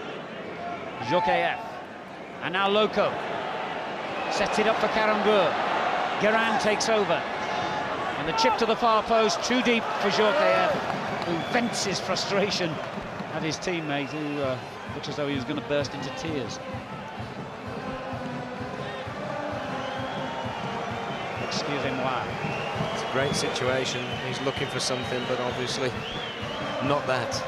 Djurkaeff, and now Loco sets it up for Karambeur. Guérin takes over, and the chip to the far post, too deep for Djurkaeff, who vents his frustration at his teammate, who looks as though he was going to burst into tears. Excusez-moi. It's a great situation. He's looking for something, but obviously not that.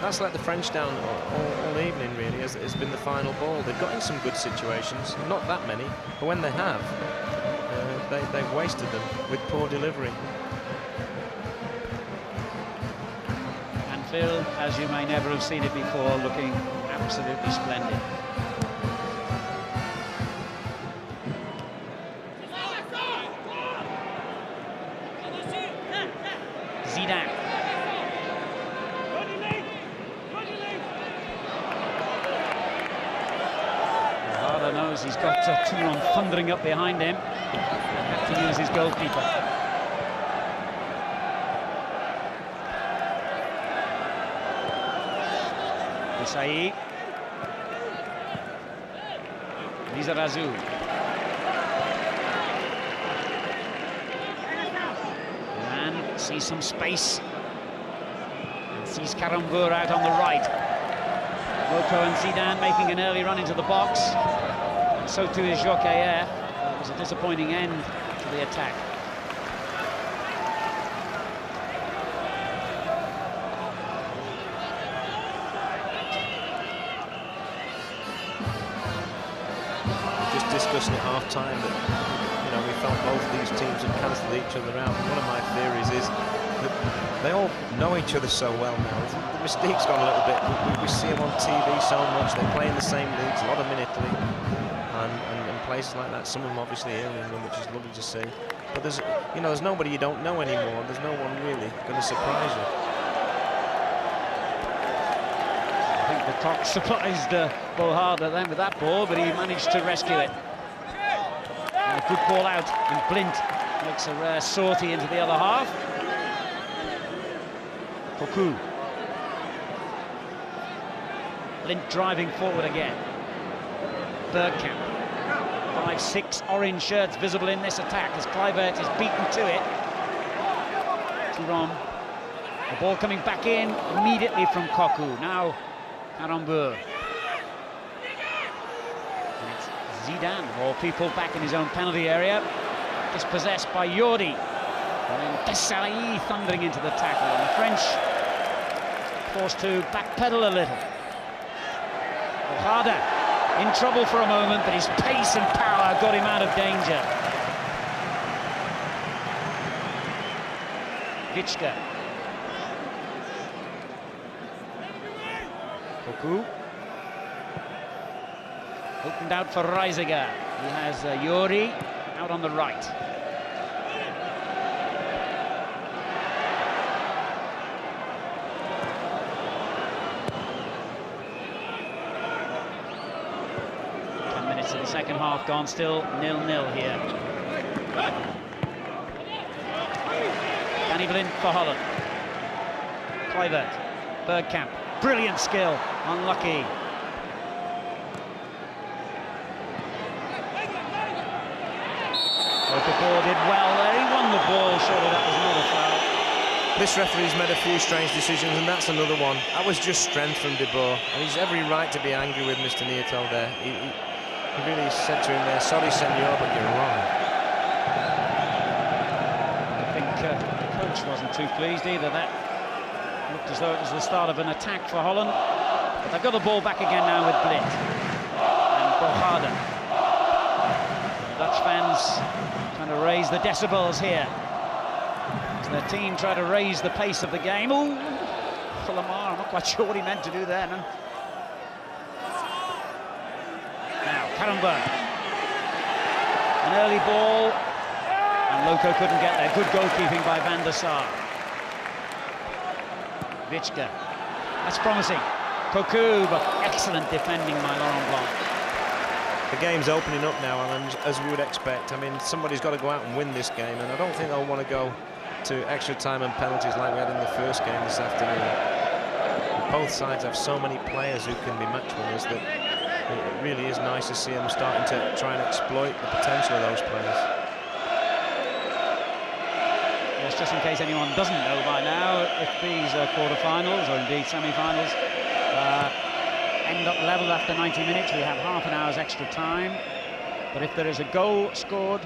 That's let the French down all evening, really, as it's been the final ball. They've got in some good situations, not that many, but when they have, they've wasted them with poor delivery. Anfield, as you may never have seen it before, looking absolutely splendid. Zidane. Harder knows he's got Toulon thundering up behind him. He'll have to use his goalkeeper. Desailly. Lizarazu. And sees some space. And sees Karambeur out on the right. Loco and Zidane making an early run into the box. And so too is Djurkaeff. It was a disappointing end to the attack. Discussing at half-time that we felt both of these teams had cancelled each other out. One of my theories is that they all know each other so well now. The mystique's gone a little bit. We see them on TV so much. They play in the same leagues, a lot of them in Italy and places like that. Some of them obviously here in England, which is lovely to see. But there's nobody you don't know anymore. There's no one really going to surprise you. I think the Cock surprised Bohard then with that ball, but he managed to rescue it. And a good ball out, and Blint makes a rare sortie into the other half. Cocu. Blint driving forward again. Bergkamp. 5-6 orange shirts visible in this attack as Kluivert is beaten to it. Thuram. The ball coming back in immediately from Cocu. Now Karambeur. And it's Zidane, of all people, back in his own penalty area. Dispossessed by Jordi. And then Desailly thundering into the tackle. And the French forced to backpedal a little. Ojeda in trouble for a moment, but his pace and power got him out of danger. Vichka. Cocu. Opened out for Reisiger. He has Jordi out on the right. Of the second half gone, still 0-0 here. Danny Blind for Holland. Kluivert, Bergkamp, brilliant skill, unlucky. Debord did well there. He won the ball. Surely that was not a foul. This referee's made a few strange decisions, and that's another one. That was just strength from Debord, and he's every right to be angry with Mr. Nieto there. He really said to him there, "Sorry, senor, but you're wrong." I think the coach wasn't too pleased either. That looked as though it was the start of an attack for Holland. But they've got the ball back again now with Blit and Bochada. Dutch fans trying to raise the decibels here. As their team try to raise the pace of the game. Ooh, for Lamar, I'm not quite sure what he meant to do there. No? Now, Karenberg. An early ball. And Loco couldn't get there. Good goalkeeping by Van der Sar. Vichka. That's promising. Cocu, but excellent defending by Laurent Blanc. The game's opening up now, and as we would expect, I mean, somebody's got to go out and win this game, and I don't think they'll want to go to extra time and penalties like we had in the first game this afternoon. Both sides have so many players who can be match winners that it really is nice to see them starting to try and exploit the potential of those players. Yes, just in case anyone doesn't know by now, if these quarter-finals, or indeed semi-finals, end up level after 90 minutes, we have half an hour's extra time. But if there is a goal scored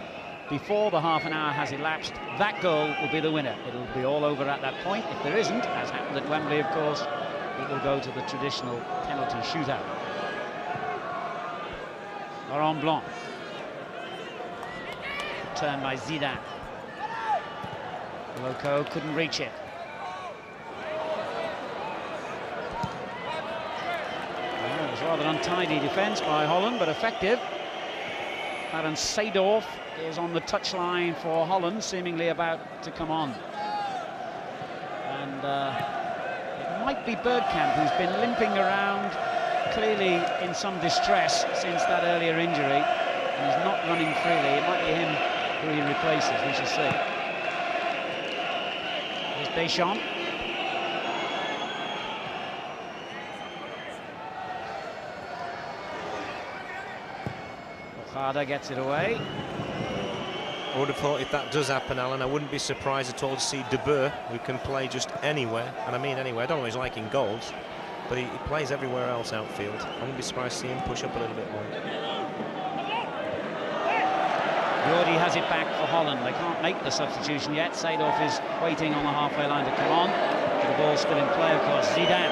before the half an hour has elapsed, that goal will be the winner. It'll be all over at that point. If there isn't, as happened at Wembley, of course, it will go to the traditional penalty shootout. Laurent Blanc. Turned by Zidane. Loco couldn't reach it. Well, it was rather untidy defence by Holland, but effective. Clarence Seedorf is on the touchline for Holland, seemingly about to come on. And it might be Bergkamp, who's been limping around, clearly in some distress since that earlier injury, and is not running freely. It might be him who he replaces, we shall see. Here's Deschamps. Bochada gets it away. I would have thought if that does happen, Alan, I wouldn't be surprised at all to see De Boer, who can play just anywhere, and I mean anywhere. I don't know if he's liking goals, but he plays everywhere else outfield. I wouldn't be surprised to see him push up a little bit more. Jordi has it back for Holland. They can't make the substitution yet. Seedorf is waiting on the halfway line to come on. The ball's still in play, of course. Zidane.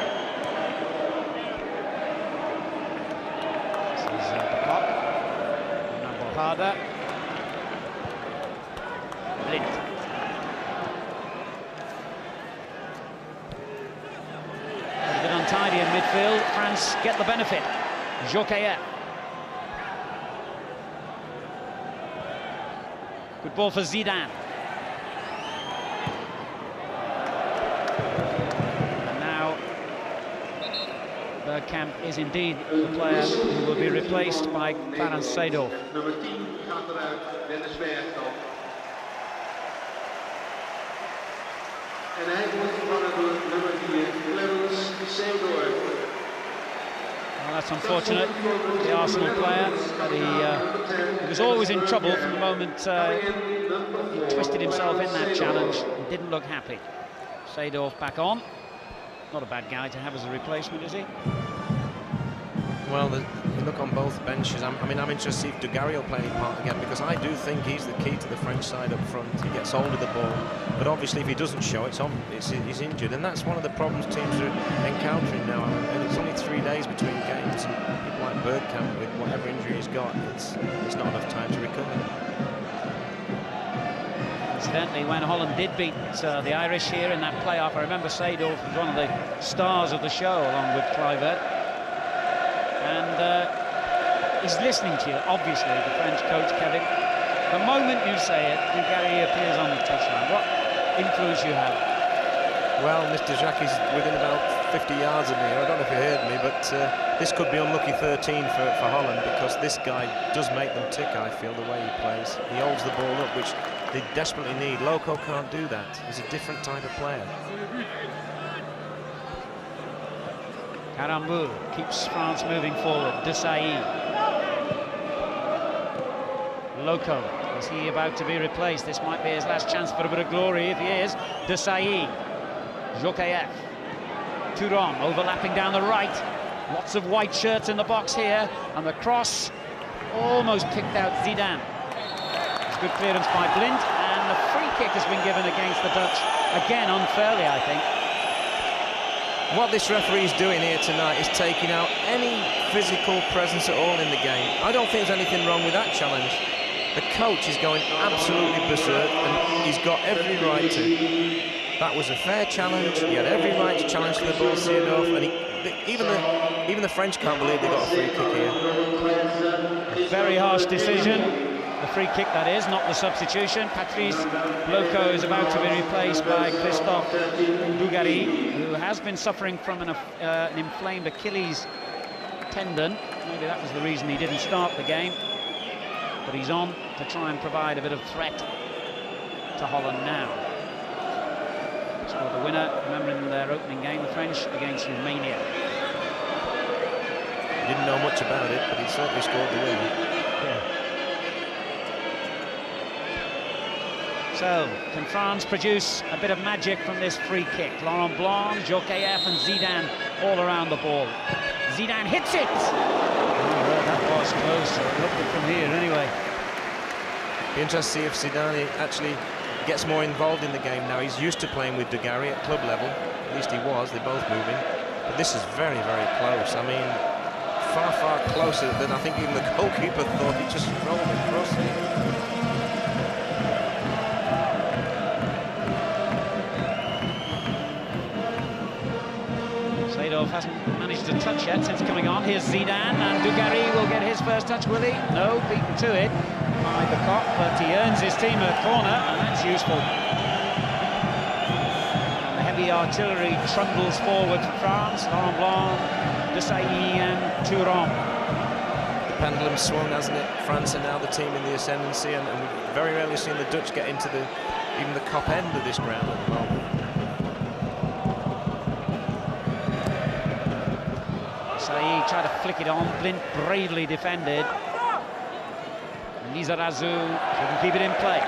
This is the clock. Now Bochada. Blind. A bit untidy in midfield. France get the benefit. Jokayev. Good ball for Zidane. And now Bergkamp is indeed the player who will be replaced by Clarence Seedorf. Nummer 10 gaat eruit, Dennis Bergkamp. En hij wordt vervangen door nummer 4, Clarence Seedorf. Well, that's unfortunate, the Arsenal player, but he was always in trouble from the moment he twisted himself in that challenge and didn't look happy. Seedorf back on. Not a bad guy to have as a replacement, is he? Well, you look on both benches. I mean, I'm interested to see if Dugarry will play any part again, because I do think he's the key to the French side up front. He gets hold of the ball, but obviously if he doesn't show, he's injured, and that's one of the problems teams are encountering now. And it's only 3 days between games, and people like Bergkamp, with whatever injury he's got, it's not enough time to recover. Incidentally, when Holland did beat the Irish here in that playoff, I remember Seedorf was one of the stars of the show along with Kluivert. And he's listening to you, obviously, the French coach, Kevin. The moment you say it, Dugarry appears on the touchline. What influence you have? Well, Mr. Jacques is within about 50 yards of me. I don't know if you heard me, but this could be unlucky 13 for Holland, because this guy does make them tick, I feel, the way he plays. He holds the ball up, which they desperately need. Loco can't do that. He's a different type of player. Karambou keeps France moving forward. Desailly. Loco, is he about to be replaced? This might be his last chance for a bit of glory. If he is, Desailly, Jokayev, Thuram overlapping down the right. Lots of white shirts in the box here, and the cross almost kicked out Zidane. It's good clearance by Blind, and the free kick has been given against the Dutch, again unfairly, I think. What this referee is doing here tonight is taking out any physical presence at all in the game. I don't think there's anything wrong with that challenge. The coach is going absolutely berserk, and he's got every right to. That was a fair challenge. He had every right to challenge the ball seared off, and even the French can't believe they got a free kick here. A very harsh decision. The free kick, that is, not the substitution. Patrice Loco is about to be replaced by Christophe Dugarry, who has been suffering from an inflamed Achilles tendon. Maybe that was the reason he didn't start the game. But he's on to try and provide a bit of threat to Holland now. Scored the winner, remembering their opening game, the French, against Romania. He didn't know much about it, but he certainly scored the winner. Yeah. So, can France produce a bit of magic from this free kick? Laurent Blanc, Jokayev and Zidane all around the ball. Zidane hits it! Oh, that was close. Looked it from here anyway. Be interesting to see if Zidane actually gets more involved in the game now. He's used to playing with Dugarry at club level. At least he was. They're both moving. But this is very, very close. I mean, far, far closer than I think even the goalkeeper thought. He just rolled across it. Hasn't managed to touch yet since coming on. Here's Zidane, and Dugarry will get his first touch, will he? No, beaten to it by the Coq, but he earns his team a corner, and that's useful. And the heavy artillery trundles forward for France. Laurent Blanc, Desailly and Thuram. The pendulum swung, hasn't it? France are now the team in the ascendancy, and we've very rarely seen the Dutch get into even the Kop end of this ground at the moment. Tried to flick it on, Blind bravely defended. Lizarazu couldn't keep it in play.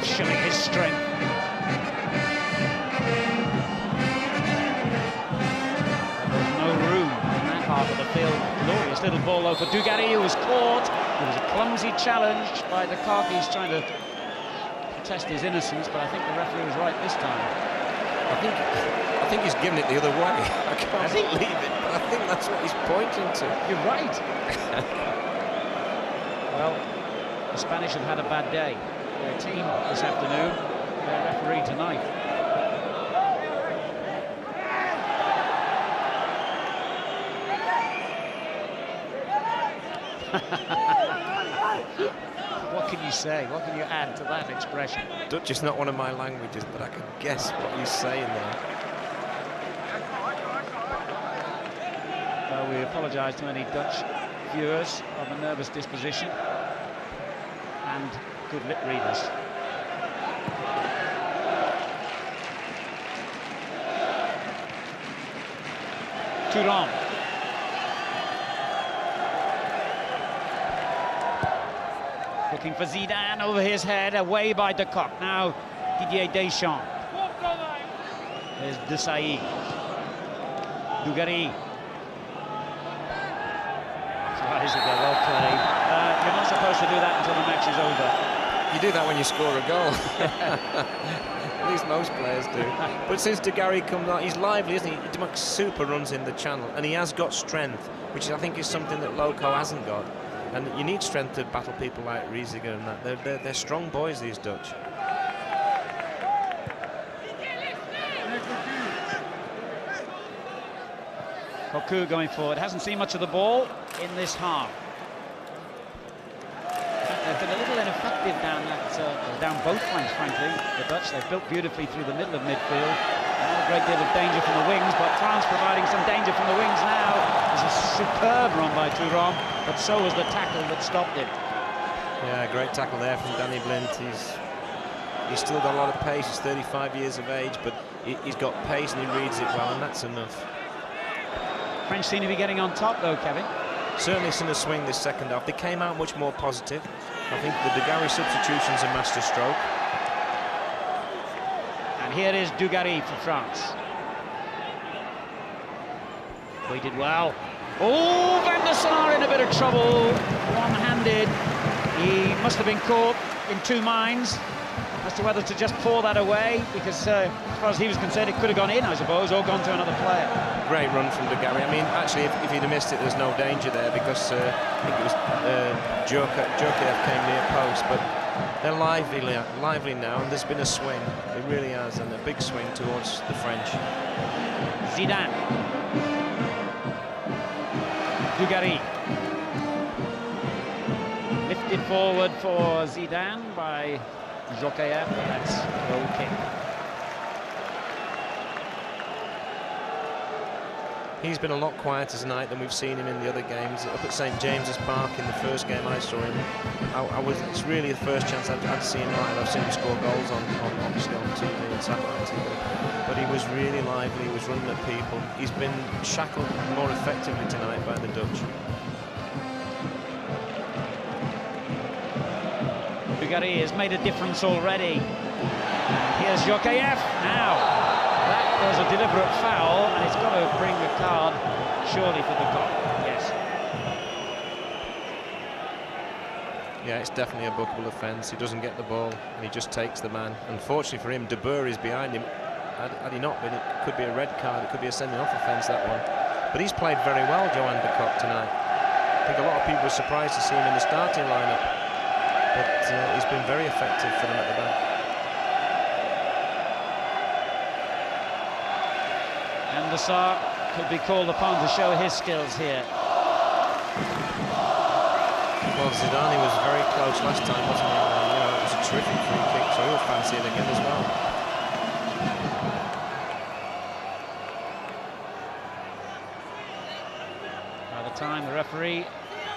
Showing his strength. There's no room in that half of the field. Glorious little ball though for Dugarry, who was caught. It was a clumsy challenge by the Coq. He's trying to protest his innocence, but I think the referee was right this time. I think he's given it the other way. I can't believe it, but I think that's what he's pointing to. You're right. Well, the Spanish have had a bad day. Their team this afternoon, their referee tonight. What can you say? What can you add to that expression? Dutch is not one of my languages, but I can guess what he's saying there. Well, we apologise to any Dutch viewers of a nervous disposition and good lip readers. Thuram. Looking for Zidane, over his head, away by the Coq. Now Didier Deschamps. There's Desailly. Dugarry. That is a goal, well played. You're not supposed to do that until the match is over. You do that when you score a goal. At least most players do. But since Dugarry comes on, he's lively, isn't he? He makes super runs in the channel, and he has got strength, which I think is something that Loco hasn't got. And you need strength to battle people like Riesiger and that. They're strong boys, these Dutch. Cocu going forward, hasn't seen much of the ball in this half. They've been a little ineffective down both flanks, frankly. The Dutch, they've built beautifully through the middle of midfield. Now great deal of danger from the wings, but France providing some danger from the wings now. There's a superb run by Thuram, but so was the tackle that stopped it. Yeah, great tackle there from Danny Blind. He's still got a lot of pace. He's 35 years of age, but he's got pace and he reads it well, and that's enough. French seem to be getting on top, though, Kevin. Certainly seen a swing this second half. They came out much more positive. I think the Dugarry substitution's a masterstroke. And here is Dugarry for France. We did well. Oh, Van der Sar in a bit of trouble. One-handed. He must have been caught in two minds as to whether to just pour that away, because as far as he was concerned, it could have gone in, I suppose, or gone to another player. Great run from Dugarry. I mean, actually, if he'd have missed it, there's no danger there, because I think it was Djorkaeff came near post, but they're lively now, and there's been a swing. It really has, and a big swing towards the French. Zidane. Dugarry. Lifted forward for Zidane by Djorkaeff. That's goal kick. He's been a lot quieter tonight than we've seen him in the other games. Up at St James's Park in the first game I saw him, it's really the first chance I'd seen him live. I've seen him score goals obviously on TV and satellite TV, but he was really lively. He was running at people. He's been shackled more effectively tonight by the Dutch. Dugarry has made a difference already. Here's Djorkaeff now. That was a deliberate foul, and it's got to bring the card, surely, for the goal. Yes. Yeah, it's definitely a bookable offence. He doesn't get the ball, and he just takes the man. Unfortunately for him, De Boer is behind him. Had he not been, it could be a red card. It could be a sending-off offence, that one. But he's played very well, Johan de Kock, tonight. I think a lot of people were surprised to see him in the starting lineup, but he's been very effective for them at the back. And the Sar could be called upon to show his skills here. Well, Zidane was very close last time, wasn't he? It was a terrific free kick, so he'll fancy it again as well. By the time the referee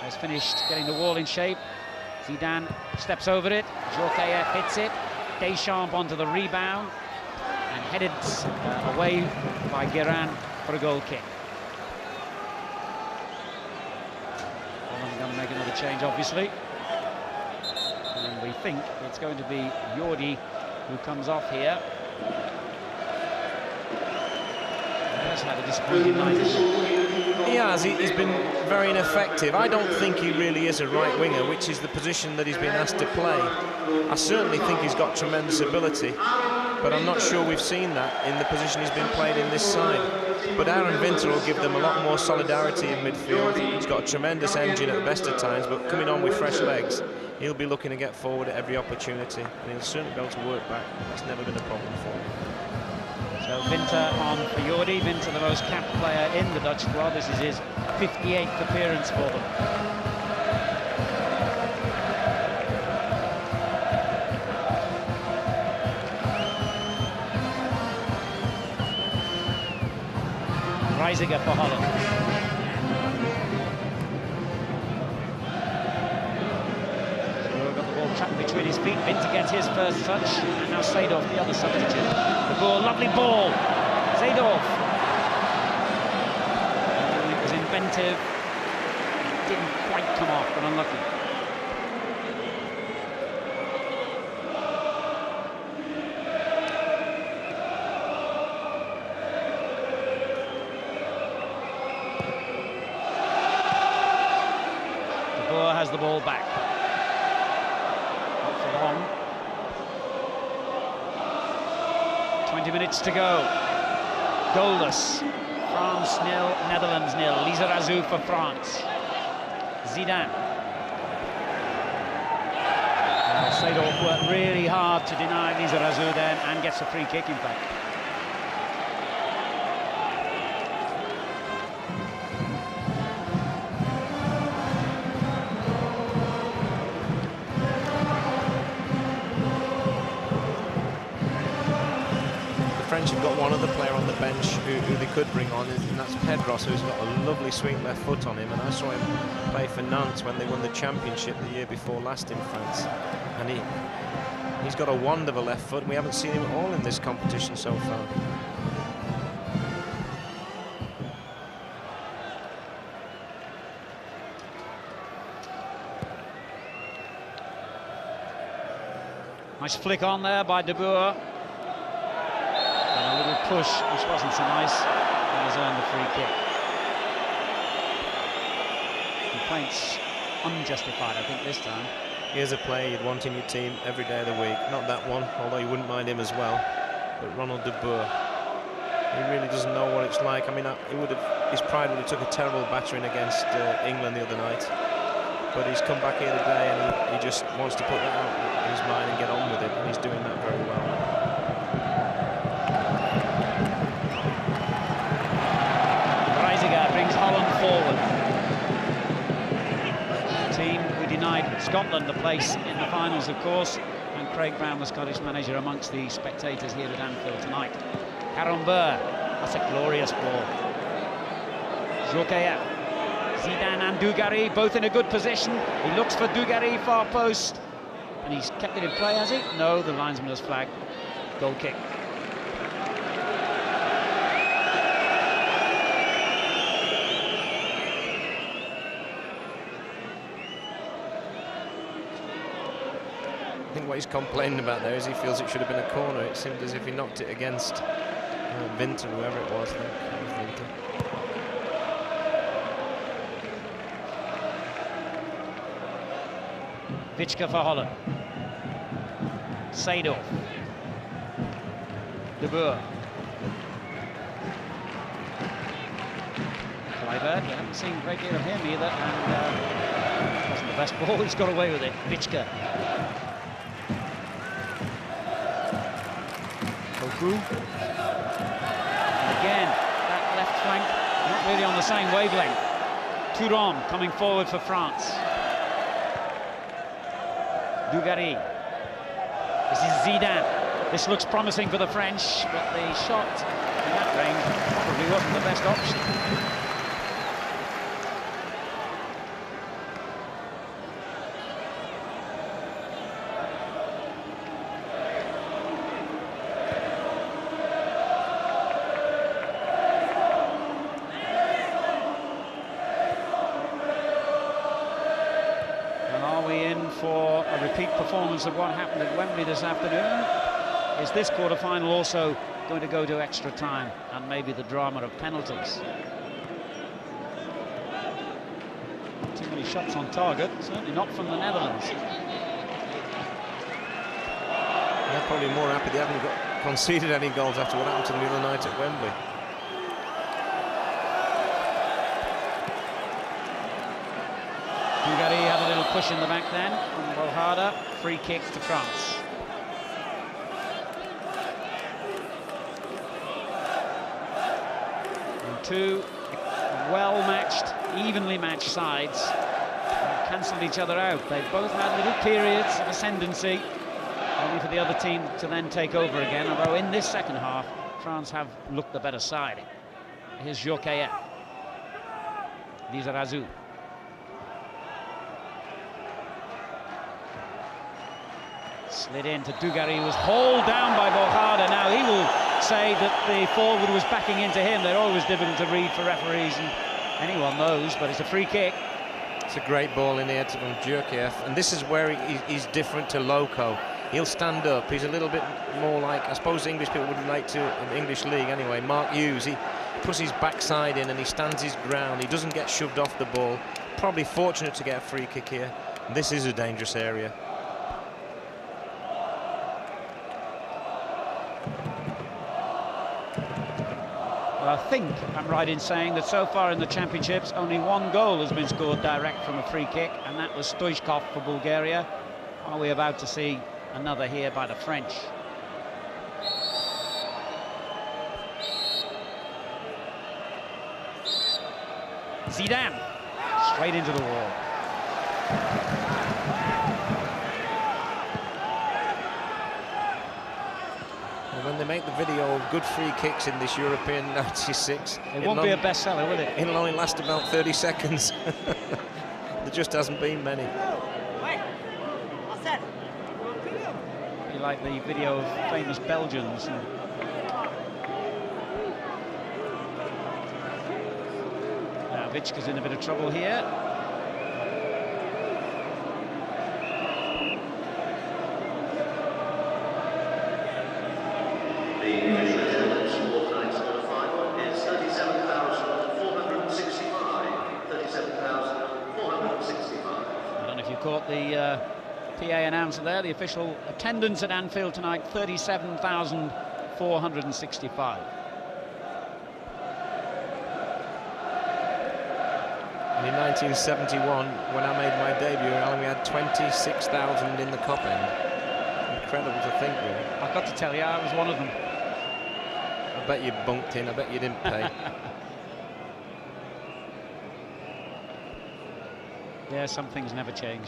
has finished getting the wall in shape, Zidane steps over it, Djorkaeff hits it, Deschamps onto the rebound, and headed away by Guérin for a goal kick. Holland going to make another change, obviously. And we think it's going to be Jordi who comes off here. He has had a disappointing night, hasn't he? He has. He's been very ineffective. I don't think he really is a right winger, which is the position that he's been asked to play. I certainly think he's got tremendous ability, but I'm not sure we've seen that in the position he's been played in this side. But Aaron Winter will give them a lot more solidarity in midfield. He's got a tremendous engine at the best of times, but coming on with fresh legs, he'll be looking to get forward at every opportunity, and he'll certainly be able to work back. That's never been a problem for him. So Winter on for Jordi. Winter, the most capped player in the Dutch squad. This is his 58th appearance for them. Reisiger for Holland. So got the ball trapped between his feet. Winter gets his first touch, and now Seedorf, the other substitute. The ball, lovely ball. Seedorf. It was inventive. Didn't quite come off, but unlucky. Has the ball back. Not for long. 20 minutes to go. Goalless. France 0, Netherlands 0. Lizarazu for France. Zidane. Seedorf worked really hard to deny Lizarazu then, and gets a free kick, in fact. French have got one other player on the bench who they could bring on, and that's Pedros, who's got a lovely sweet left foot on him. And I saw him play for Nantes when they won the championship the year before last in France, and he's got a wand of a left foot, and we haven't seen him at all in this competition so far. Nice flick on there by De Boer. And a little push, which wasn't so nice, and has earned the free kick. Complaints unjustified, I think, this time. Here's a player you'd want in your team every day of the week. Not that one, although you wouldn't mind him as well. But Ronald De Boer, he really doesn't know what it's like. I mean, his pride would have took a terrible battering against England the other night. But he's come back here today, and he just wants to put that out in his mind and get on with it, and he's doing that very well. Reisiger brings Holland forward. The team who denied Scotland a place in the finals, of course, and Craig Brown, the Scottish manager, amongst the spectators here at Anfield tonight. Karambeur, that's a glorious ball. Jokeya. Zidane and Dugarry, both in a good position. He looks for Dugarry, far post. And he's kept it in play, has he? No, the linesman has flagged. Goal kick. I think what he's complaining about there is he feels it should have been a corner. It seemed as if he knocked it against Winter, whoever it was. I think it was Winter. Witschke for Holland. Seedorf. De Boer. Kluivert, we haven't seen a great deal of him either, and wasn't the best ball, he's got away with it. Witschke. Koku. And again, that left flank, not really on the same wavelength. Thuram coming forward for France. Dugarry. This is Zidane. This looks promising for the French, but the shot in that range probably wasn't the best option. For a repeat performance of what happened at Wembley this afternoon? Is this quarter-final also going to go to extra time and maybe the drama of penalties? Too many shots on target, certainly not from the Netherlands. They're probably more happy they haven't conceded any goals after what happened to them the other night at Wembley. Dugarry had a little push in the back then from Bohada. Free kick to France. And two well-matched, evenly matched sides cancelled each other out. They both had little periods of ascendancy, only for the other team to then take over again, although in this second half, France have looked the better side. Here's Jokeya. Lizarazu. Slid into Dugarry, was hauled down by Bohada. Now he will say that the forward was backing into him. They're always difficult to read for referees, and anyone knows, but it's a free kick. It's a great ball in here from Djurkaeff, and this is where he's different to Loco. He'll stand up. He's a little bit more like, I suppose English people would relate to the English league anyway, Mark Hughes. He puts his backside in and he stands his ground. He doesn't get shoved off the ball. Probably fortunate to get a free kick here. And this is a dangerous area. Well, I think I'm right in saying that so far in the championships, only one goal has been scored direct from a free kick, and that was Stoichkov for Bulgaria. Are we about to see another here by the French? Zidane, straight into the wall. And when they make the video of good free kicks in this European 96, it won't be a bestseller, will it? It'll only last about 30 seconds. There just hasn't been many. You like the video of famous Belgians. Now Vichka's in a bit of trouble here. The official attendance for tonight's quarter-final is 37,465. 37,465. I don't know if you caught the PA announcer there. The official attendance at Anfield tonight, 37,465. And in 1971, when I made my debut, Alan, we had 26,000 in the Cop End. Incredible to think, really. I've got to tell you, I was one of them. I bet you bunked in, I bet you didn't pay. Yeah, some things never change.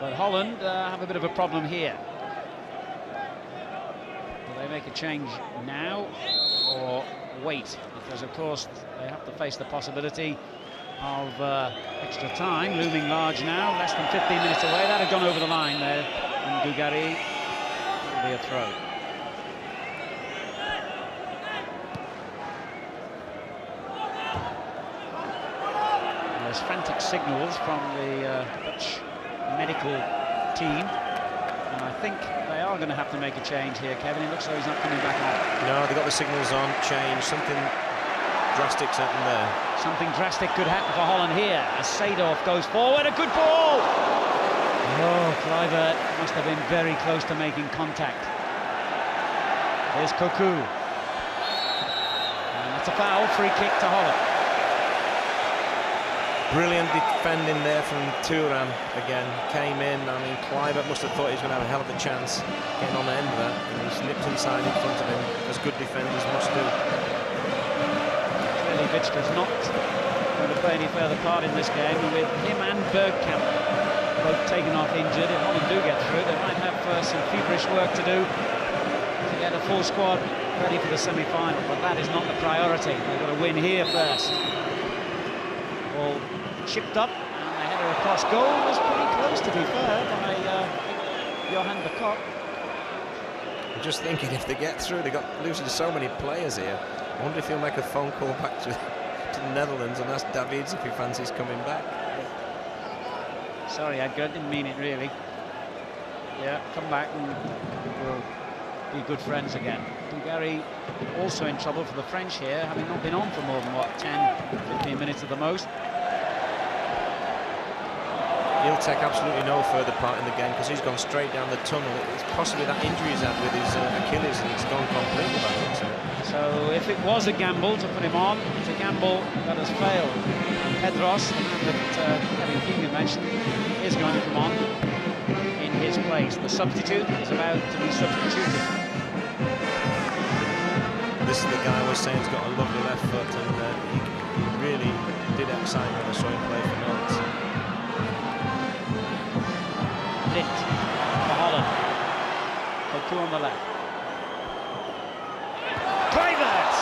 But Holland have a bit of a problem here. Will they make a change now or wait? Because, of course, they have to face the possibility of extra time looming large now, less than 15 minutes away. That had gone over the line there, and Dugarry will be a throw. There's frantic signals from the Dutch medical team, and I think they are going to have to make a change here, Kevin. It looks like he's not coming back on. No, they got the signals on, change, something drastic's happened there. Something drastic could happen for Holland here as Seedorf goes forward. A good ball! Oh, Kluivert must have been very close to making contact. There's Cocu. And that's a foul, free kick to Holland. Brilliant defending there from Thuram again. Came in, I mean, Kluivert must have thought he was going to have a hell of a chance getting on the end of that. And he's nipped inside in front of him, as good defenders must do. Clearly, Vichka's not going to play any further part in this game. And with him and Bergkamp both taken off injured, if Holland do get through, they might have some feverish work to do to get a full squad ready for the semi-final. But that is not the priority. They've got to win here first. Ball chipped up, and the header across goal was pretty close, to be fair, by Johan de Kock. I'm just thinking, if they get through, they got losing so many players here. I wonder if he'll make a phone call back to the Netherlands and ask Davids if he fancies coming back. Sorry, Edgar, didn't mean it really. Yeah, come back and we'll be good friends again. Dugarry also in trouble for the French here, having not been on for more than, what, 10-15 minutes at the most. He'll take absolutely no further part in the game because he's gone straight down the tunnel. It's possibly that injury he's had with his Achilles, and it's gone completely back into it. So if it was a gamble to put him on, it's a gamble that has failed. Pedros, the man that Kevin Keegan mentioned, is going to come on in his place. The substitute is about to be substituted. This is the guy I was saying has got a lovely left foot, and he really did excite me when I saw him play for Nantes. Lint for Holland. Cocu on the left. Kluivert!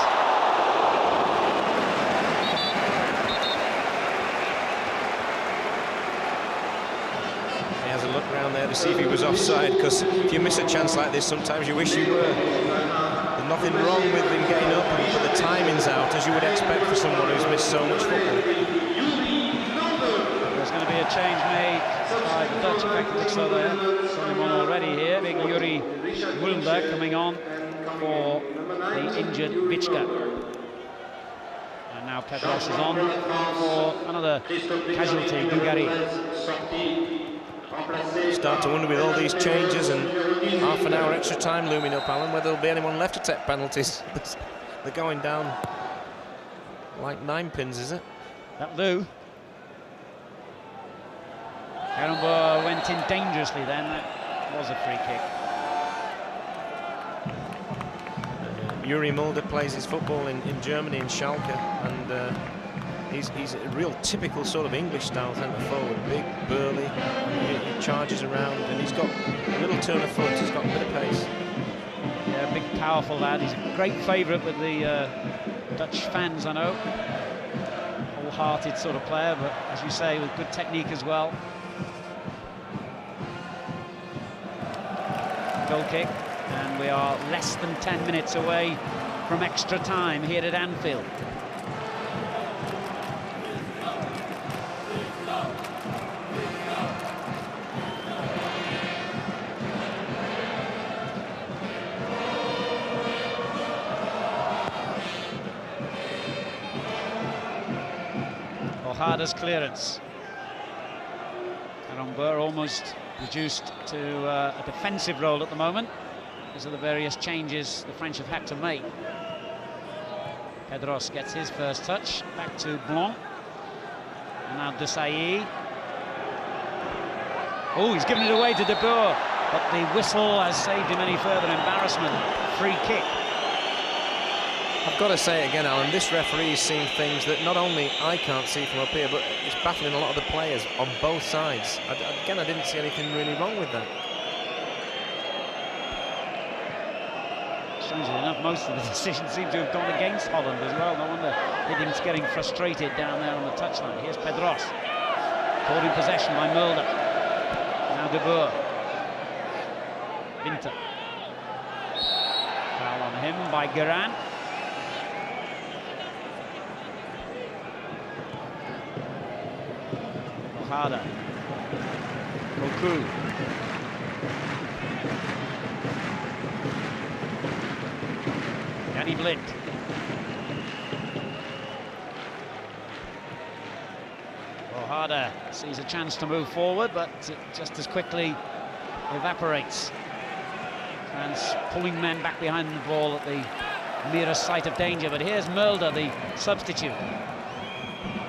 He has a look round there to see if he was offside, because if you miss a chance like this, sometimes you wish you were. There's nothing wrong with him getting up, but the timing's out, as you would expect for someone who's missed so much football. There's going to be a change made by the Dutch, effectively, so they're him on already here. Big Yuri Mulder coming on for the injured Vichka. And now Pedros is on for another casualty, Dugarry. Start to wonder with all these changes and half an hour extra time looming up, Alan, whether there'll be anyone left to take penalties. They're going down like 9 pins, is it? That'll do. Karrenboer went in dangerously then. That was a free kick. Yuri Mulder plays his football in Germany, in Schalke, and He's a real typical sort of English style centre forward, big, burly, and he charges around, and he's got a little turn of foot, he's got a bit of pace. Yeah, big, powerful lad. He's a great favourite with the Dutch fans, I know. Wholehearted sort of player, but as you say, with good technique as well. Goal kick, and we are less than 10 minutes away from extra time here at Anfield. Ojada's clearance. Karambeur almost reduced to a defensive role at the moment because of the various changes the French have had to make. Pedros gets his first touch, back to Blanc. And now Desailly. Oh, he's given it away to De Boer, but the whistle has saved him any further embarrassment. Free kick. I've got to say it again, Alan, this referee's seen things that not only I can't see from up here, but it's baffling a lot of the players on both sides. Again, I didn't see anything really wrong with that. Strangely enough, most of the decisions seem to have gone against Holland as well. No wonder Hiddings getting frustrated down there on the touchline. Here's Pedros, caught in possession by Mulder. Now De Boer. Winter. Foul on him by Guerin. Ojada. Cocu. Danny Blind. Ojada sees a chance to move forward, but it just as quickly evaporates. And pulling men back behind the ball at the merest sight of danger. But here's Mulder, the substitute.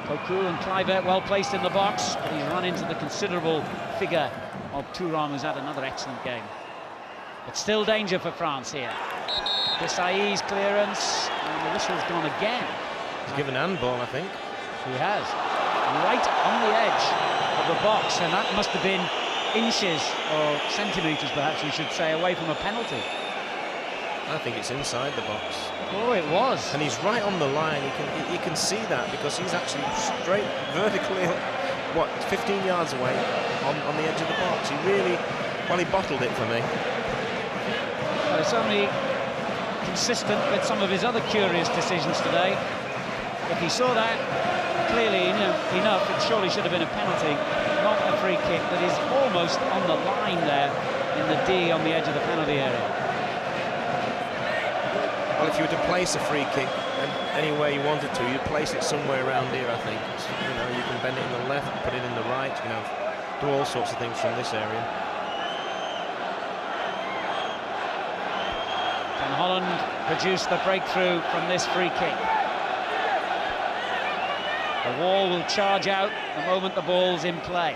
Cocu and Kluivert well placed in the box, but he's run into the considerable figure of Thuram, who's had another excellent game. But still danger for France here. Desailly's clearance, and the whistle's gone again. He's given handball, I think. He has. Right on the edge of the box, and that must have been inches or centimetres, perhaps we should say, away from a penalty. I think it's inside the box. Oh, it was. And he's right on the line. You can see that because he's actually straight vertically, what, 15 yards away on the edge of the box. He really, well, he bottled it for me. Well, it's only consistent with some of his other curious decisions today. If he saw that clearly enough, it surely should have been a penalty, not a free kick, but he's almost on the line there in the D on the edge of the penalty area. Well, if you were to place a free kick any way you wanted to, you'd place it somewhere around here, I think. You know, you can bend it in the left, put it in the right, you know, do all sorts of things from this area. Can Holland produce the breakthrough from this free kick? The wall will charge out the moment the ball's in play.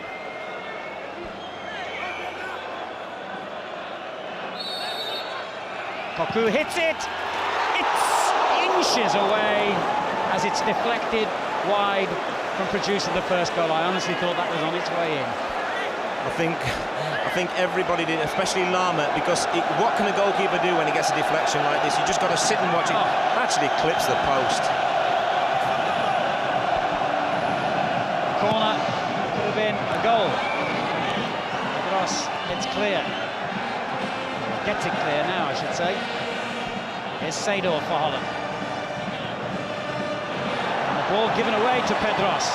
Cocu hits it! It's inches away as it's deflected wide from producing the first goal. I honestly thought that was on its way in. I think everybody did, especially Lama, because what can a goalkeeper do when he gets a deflection like this? You just got to sit and watch it. Actually clips the post. Corner could have been a goal. Cross, it's clear. Gets it clear now, I should say. Here's Seydorf for Holland. And the ball given away to Pedros.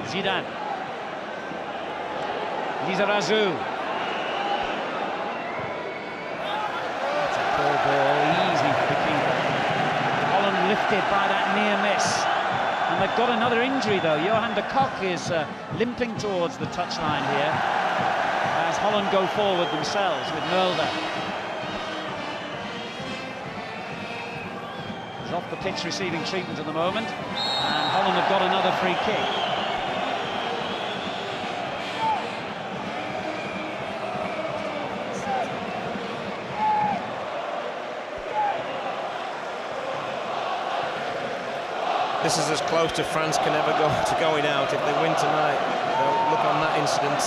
Zidane. Lizarazu. That's a poor ball, easy for the keeper. Holland lifted by that near miss. And they've got another injury though. Johan de Kock is limping towards the touchline here as Holland go forward themselves with Mulder. He's off the pitch receiving treatment at the moment, and Holland have got another free kick. This is as close to France can ever go to going out. If they win tonight, they'll look on that incident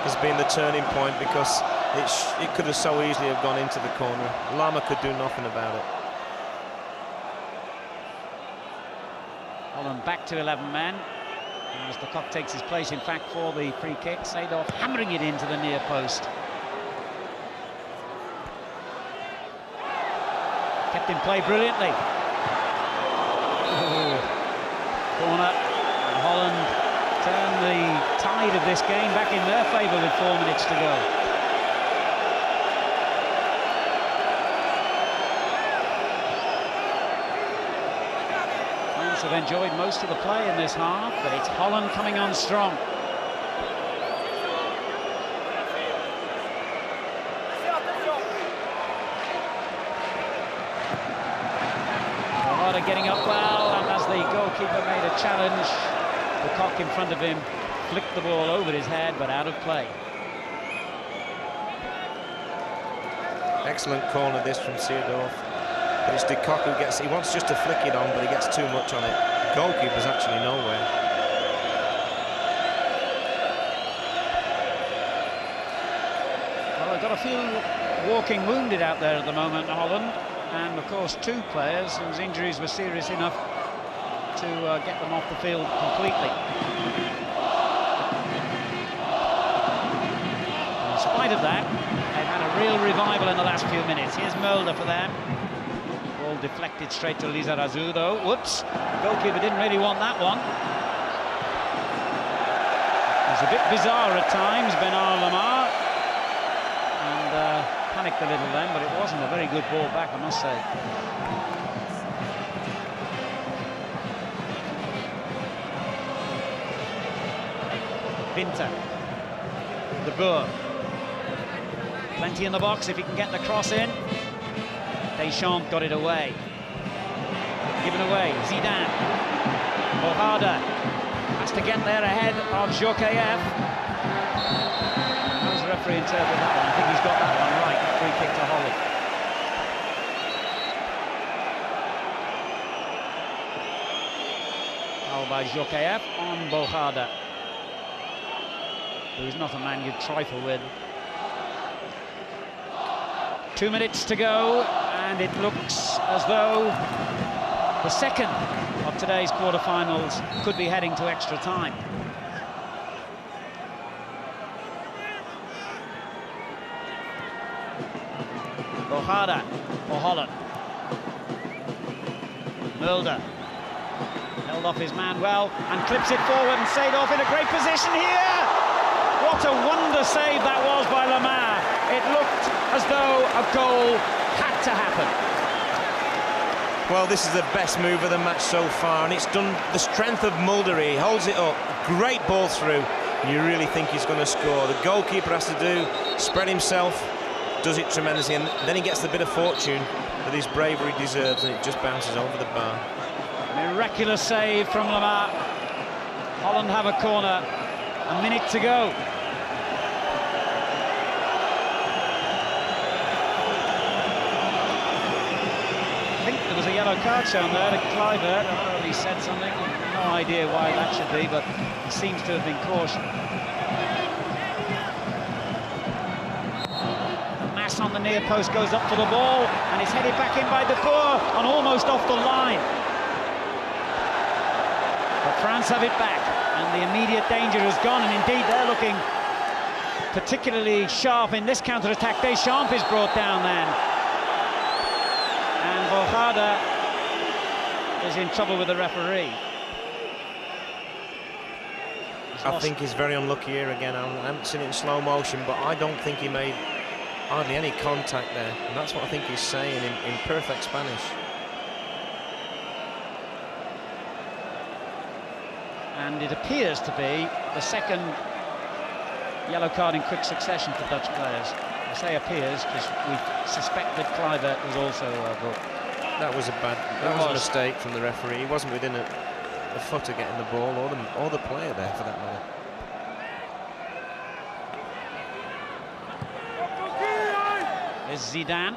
as being the turning point, because it could have so easily have gone into the corner. Lama could do nothing about it. Holland back to 11 men as the cock takes his place, in fact, for the free kick. Seedorf hammering it into the near post. Kept in play brilliantly. Corner, and Holland turn the tide of this game back in their favour with 4 minutes to go. France have enjoyed most of the play in this half, but it's Holland coming on strong. Getting up well, and as the goalkeeper made a challenge, the cock in front of him flicked the ball over his head, but out of play. Excellent corner this from Seedorf. But it's de Kock who gets, he wants just to flick it on, but he gets too much on it. The goalkeeper's actually nowhere. Well, they've got a few walking wounded out there at the moment, Holland. And of course 2 players whose injuries were serious enough to get them off the field completely. In spite of that, they've had a real revival in the last few minutes. Here's Mulder for them. Ball deflected straight to Lizarazu though. Whoops, the goalkeeper didn't really want that one. It was a bit bizarre at times, Bernard Lamar. And panicked a little then, but it wasn't a very good ball back, I must say. Winter, De Boer, plenty in the box if he can get the cross in. Deschamps got it away, given away. Zidane, Bohada has to get there ahead of Jokayev. How's the referee interpret that one? I think he's got that one right. Free kick to Holland. Foul by Jokayev on Bohada, who's not a man you'd trifle with. 2 minutes to go, and it looks as though the second of today's quarter-finals could be heading to extra time. Bohada for Holland. Mulder held off his man well and clips it forward, and Seedorf in a great position here. What a wonder save that was by Lamar. It looked as though a goal had to happen. Well, this is the best move of the match so far, and it's done the strength of Mulder. He holds it up, great ball through, and you really think he's going to score. The goalkeeper has to do, spread himself, does it tremendously, and then he gets the bit of fortune that his bravery deserves, and it just bounces over the bar. Miraculous save from Lamar. Holland have a corner, a minute to go. I think there was a yellow card shown there to Kluivert. I don't know if he said something, no idea why that should be, but he seems to have been cautioned. On the near post goes up for the ball, and it's headed back in by De Boer and almost off the line. But France have it back, and the immediate danger is gone, and indeed they're looking particularly sharp in this counter-attack. Deschamps is brought down then, and Bohada is in trouble with the referee. I think he's very unlucky here again. I haven't seen it in slow motion, but I don't think he made hardly any contact there, and that's what I think he's saying in perfect Spanish. And it appears to be the second yellow card in quick succession for Dutch players. I say appears because we suspect that Kluivert was also booked. That was a mistake from the referee. He wasn't within a foot of getting the ball, or the player there for that matter. There's Zidane.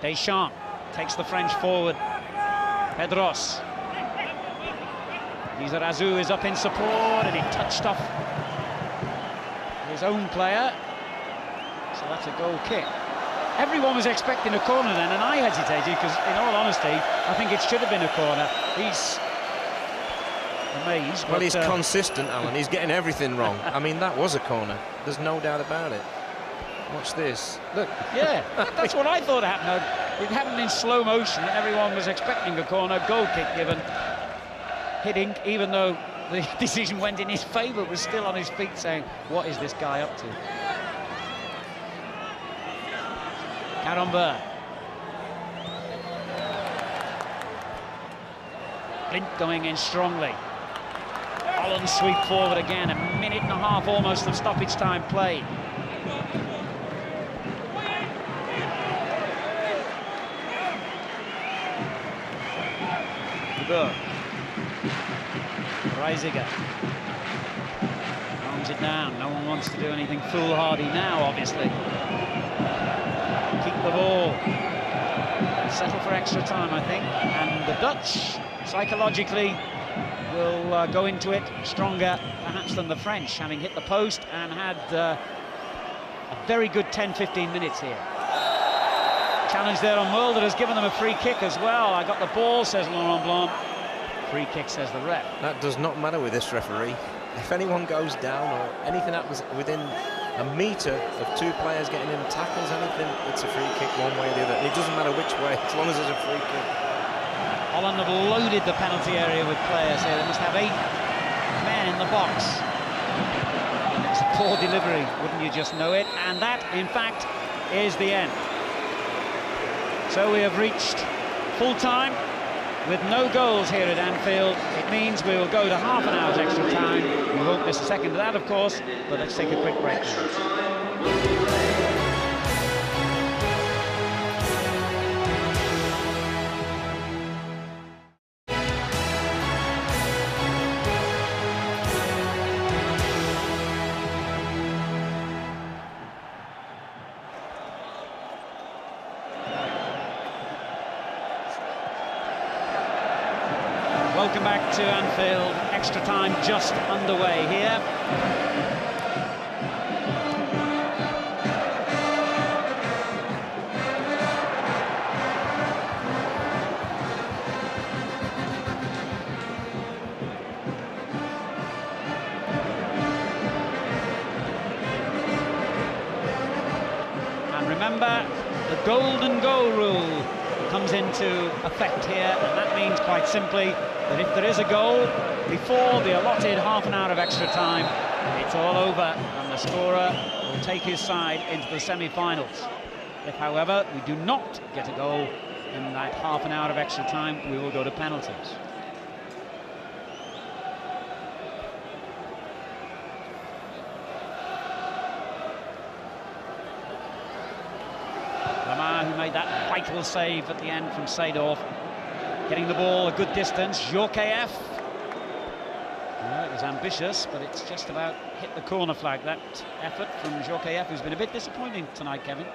Deschamps takes the French forward. Pedros. Lizarazu is up in support, and he touched off his own player. So that's a goal kick. Everyone was expecting a corner then, and I hesitated because, in all honesty, I think it should have been a corner. He's amazed. Well, he's consistent, Alan. He's getting everything wrong. I mean, that was a corner. There's no doubt about it. Watch this. Look. Yeah, that's what I thought happened. It happened in slow motion. Everyone was expecting a corner. Goal kick given. Hitting, even though the decision went in his favour, was still on his feet saying, what is this guy up to? Karamba. Flint going in strongly. Holland sweep forward again. A minute and a half almost of stoppage time played. Reisiger arms it down. No one wants to do anything foolhardy now, obviously. Keep the ball. Settle for extra time, I think. And the Dutch, psychologically, will go into it stronger, perhaps, than the French, having hit the post and had a very good 10-15 minutes here. Challenge there on Mulder has given them a free kick as well. I got the ball, says Laurent Blanc. Free kick, says the ref. That does not matter with this referee. If anyone goes down or anything happens within a metre of two players getting in tackles, anything, it's a free kick one way or the other. And it doesn't matter which way, as long as there's a free kick. Holland have loaded the penalty area with players here. They must have 8 men in the box. It's a poor delivery, wouldn't you just know it? And that, in fact, is the end. So we have reached full time with no goals here at Anfield. It means we will go to half an hour's extra time. We won't miss a second of that, of course, but let's take a quick break. Welcome back to Anfield. Extra time just underway here. And remember, the golden goal rule comes into effect here, and that means quite simply that if there is a goal before the allotted half an hour of extra time, it's all over and the scorer will take his side into the semi-finals. If, however, we do not get a goal in that half an hour of extra time, we will go to penalties. Lamar, who made that vital save at the end from Seedorf, getting the ball a good distance. Djorkaeff. Well, it was ambitious, but it's just about hit the corner flag. That effort from Djorkaeff, who's been a bit disappointing tonight, Kevin.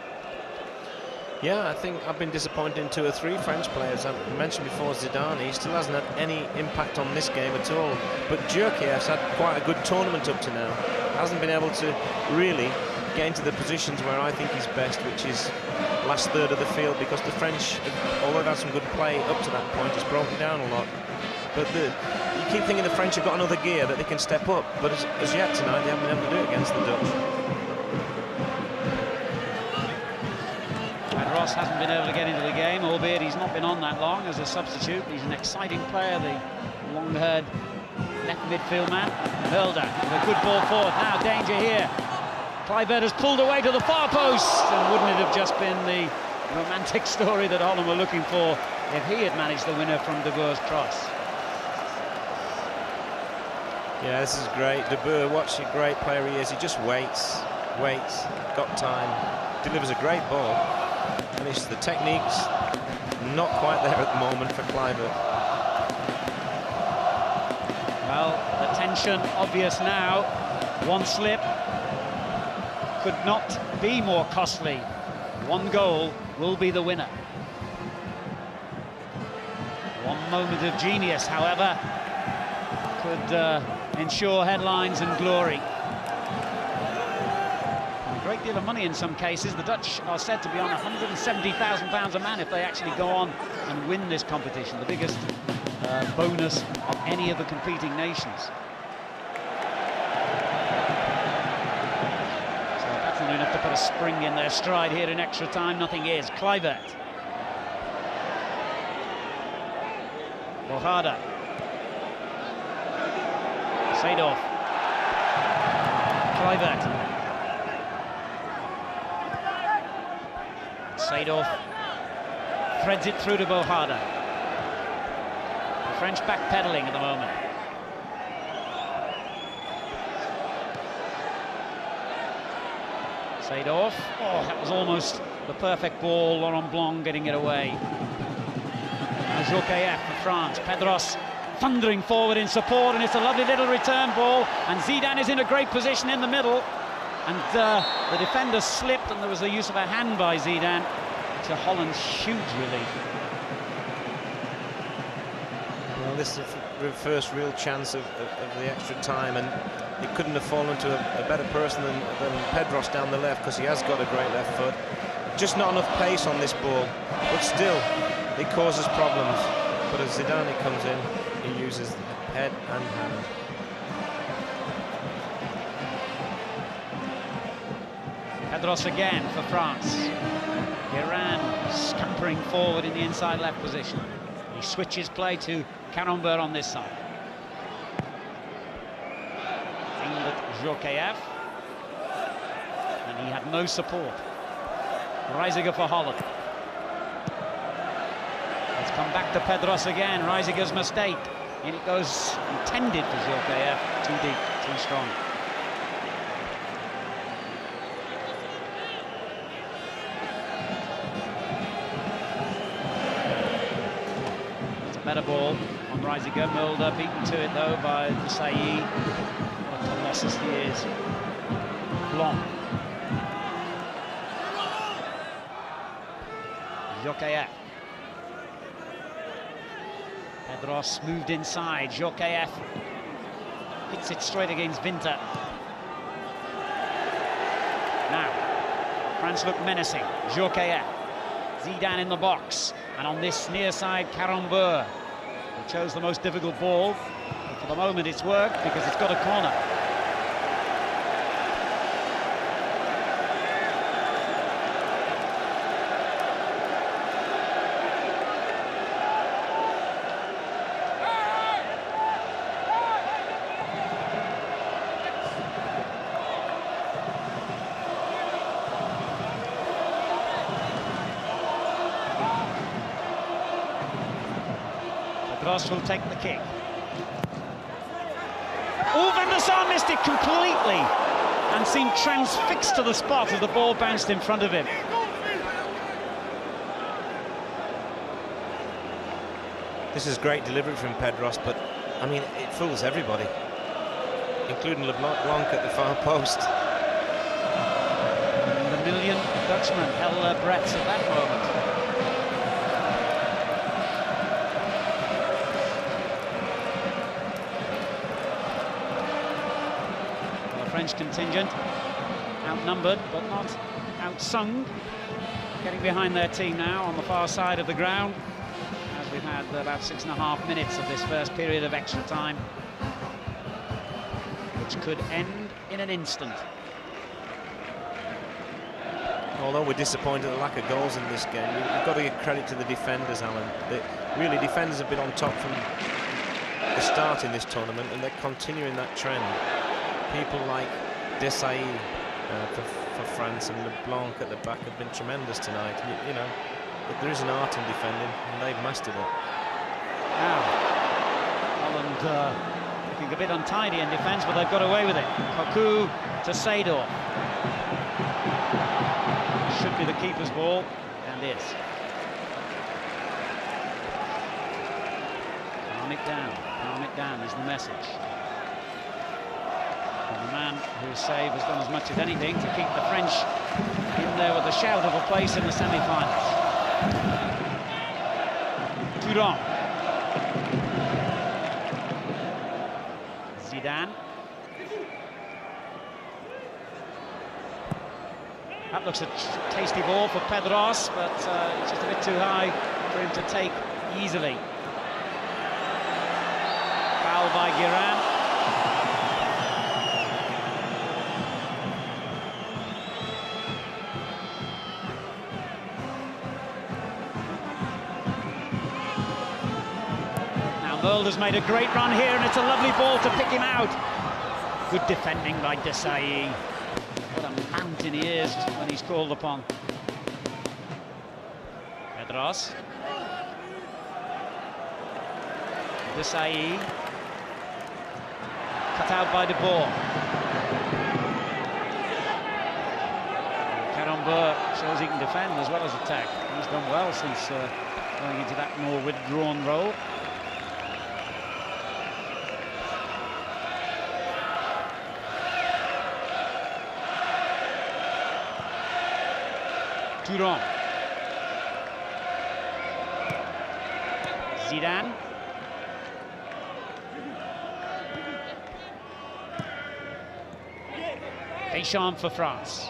Yeah, I think I've been disappointed in 2 or 3 French players. I mentioned before Zidane, he still hasn't had any impact on this game at all. But Djorkaeff's had quite a good tournament up to now. Hasn't been able to really get into the positions where I think he's best, which is last third of the field, because the French, although they've had some good play up to that point, has broken down a lot. But you keep thinking the French have got another gear that they can step up, but as yet tonight they haven't been able to do it against the Dutch. And Ross hasn't been able to get into the game, albeit he's not been on that long as a substitute. He's an exciting player, the long-haired left midfield man. Mulder with a good ball forward. Now danger here. Kluivert has pulled away to the far post, and wouldn't it have just been the romantic story that Holland were looking for if he had managed the winner from De Boer's cross? Yeah, this is great. De Boer, watch a great player he is. He just waits, got time, delivers a great ball. And it's the technique's not quite there at the moment for Kluivert. Well, the tension obvious now. One slip could not be more costly. One goal will be the winner. One moment of genius, however, could ensure headlines and glory. A great deal of money in some cases. The Dutch are said to be on £170,000 a man if they actually go on and win this competition, the biggest bonus of any of the competing nations. So that's not enough to put a spring in their stride here in extra time. Nothing is. Kluivert. Bohada. Seedorf. Kluivert. Seedorf threads it through to Bohada. The French backpedaling at the moment. Seedorf. Oh, that was almost the perfect ball. Laurent Blanc getting it away. Now Jokaev for France. Pedros thundering forward in support, and it's a lovely little return ball. And Zidane is in a great position in the middle. And the defender slipped, and there was the use of a hand by Zidane to Holland's huge relief. Well, this is the first real chance of the extra time, and he couldn't have fallen to a better person than Pedros down the left, because he has got a great left foot. Just not enough pace on this ball, but still, it causes problems. But as Zidane comes in, he uses head and hand. Pedros again for France. Iran scampering forward in the inside left position. He switches play to Karambeur on this side. Aimed at Jokaev, and he had no support. Reisiger for Holland. Let's come back to Pedros again. Reisiger's mistake. In it goes, intended for Jokaev. Too deep, too strong. Better ball on Reisiger. Mulder beaten to it though by Desailly. What a colossus he is. Blanc. Jokaev. Pedros moved inside. Jokaev hits it straight against Winter. Now, France look menacing. Jokaev. Zidane in the box. And on this near side, Karambeur, who chose the most difficult ball. But for the moment, it's worked because it's got a corner. Pedros will take the kick. Oh, Van der Sar missed it completely and seemed transfixed to the spot as the ball bounced in front of him. This is great delivery from Pedros, but I mean, it fools everybody, including LeBlanc at the far post. And the million Dutchmen held their breaths at that moment. French contingent, outnumbered but not outsung, getting behind their team now on the far side of the ground, as we've had about 6.5 minutes of this first period of extra time, which could end in an instant. Although we're disappointed at the lack of goals in this game, you've got to give credit to the defenders, Alan. Really, defenders have been on top from the start in this tournament, and they're continuing that trend. People like Desailly for France and LeBlanc at the back have been tremendous tonight. You know, there is an art in defending, and they've mastered it. Now, Holland looking a bit untidy in defence, but they've got away with it. Cocu to Seedorf. Should be the keeper's ball, and is. Calm it down is the message. And the man whose save has done as much as anything to keep the French in there with a shout of a place in the semi-finals. Turan. Zidane. That looks a tasty ball for Pedros, but it's just a bit too high for him to take easily. Foul by Giran. Now Mulder's made a great run here, and it's a lovely ball to pick him out. Good defending by Desailly. What a mountain he is when he's called upon. Pedros. Desailly. Cut out by De Boer. Karambeur shows he can defend as well as attack. He's done well since going into that more withdrawn role. Thuram. Zidane. Deschamps for France.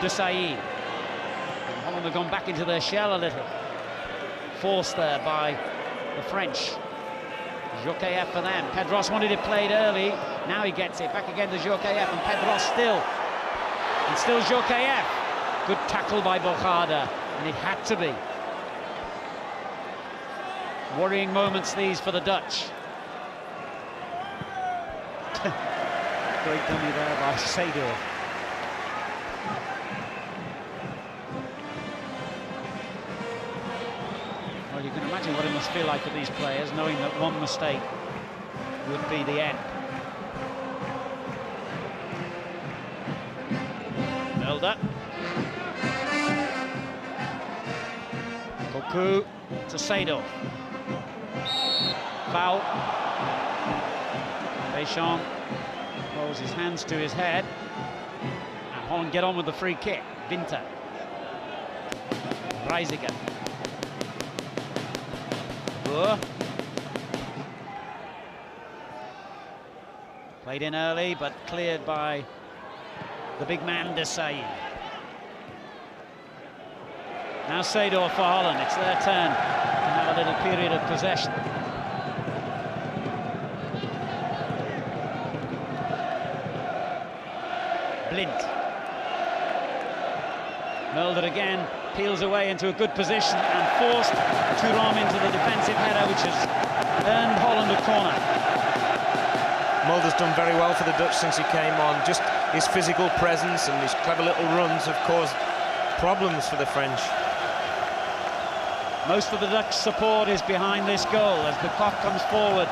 Desailly. Holland have gone back into their shell a little. Forced there by the French. Jokayev for them. Pedros wanted it played early. Now he gets it back again to Jokayev, and Pedros still. And still Jokayev. Good tackle by Bojada, and it had to be. Worrying moments these for the Dutch. Great dummy there by Seydorf. Well, you can imagine what it must feel like for these players, knowing that one mistake would be the end. Mulder. Cocu to Seydorf. Foul. Deschamps rolls his hands to his head. And Holland get on with the free kick. Winter. Reisiger. Played in early, but cleared by the big man Desailly. Now Seydorf for Holland. It's their turn to have a little period of possession. Blind. Mulder again peels away into a good position and forced Thuram into the defensive header, which has earned Holland a corner. Mulder's done very well for the Dutch since he came on. Just his physical presence and his clever little runs have caused problems for the French. Most of the Dutch support is behind this goal as the cock comes forward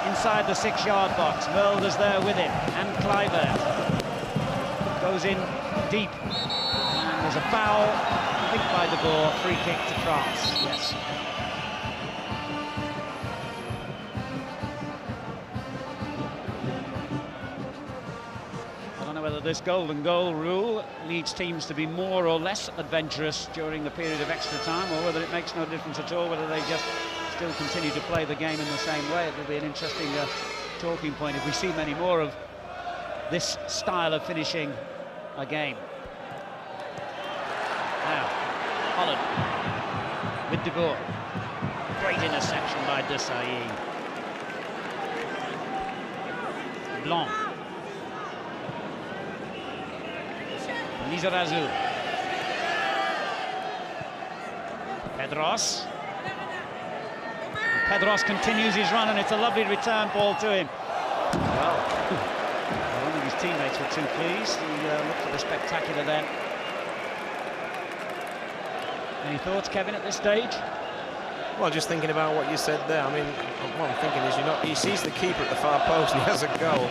inside the 6-yard box. Mulder's there with him, and Kluivert goes in deep. And there's a foul, I think by De Boer, free kick to France. Yes. I don't know whether this golden goal rule leads teams to be more or less adventurous during the period of extra time, or whether it makes no difference at all, whether they just still continue to play the game in the same way. It'll be an interesting talking point if we see many more of this style of finishing a game. Now, Holland with De Boer. Great interception by Desailly. Blanc. Lizarazu. Pedros. And Pedros continues his run, and it's a lovely return ball to him. Well, I don't think his teammates were too pleased. He looked for the spectacular then. Any thoughts, Kevin, at this stage? Well, just thinking about what you said there, I mean, what I'm thinking is, he sees the keeper at the far post and he has a goal.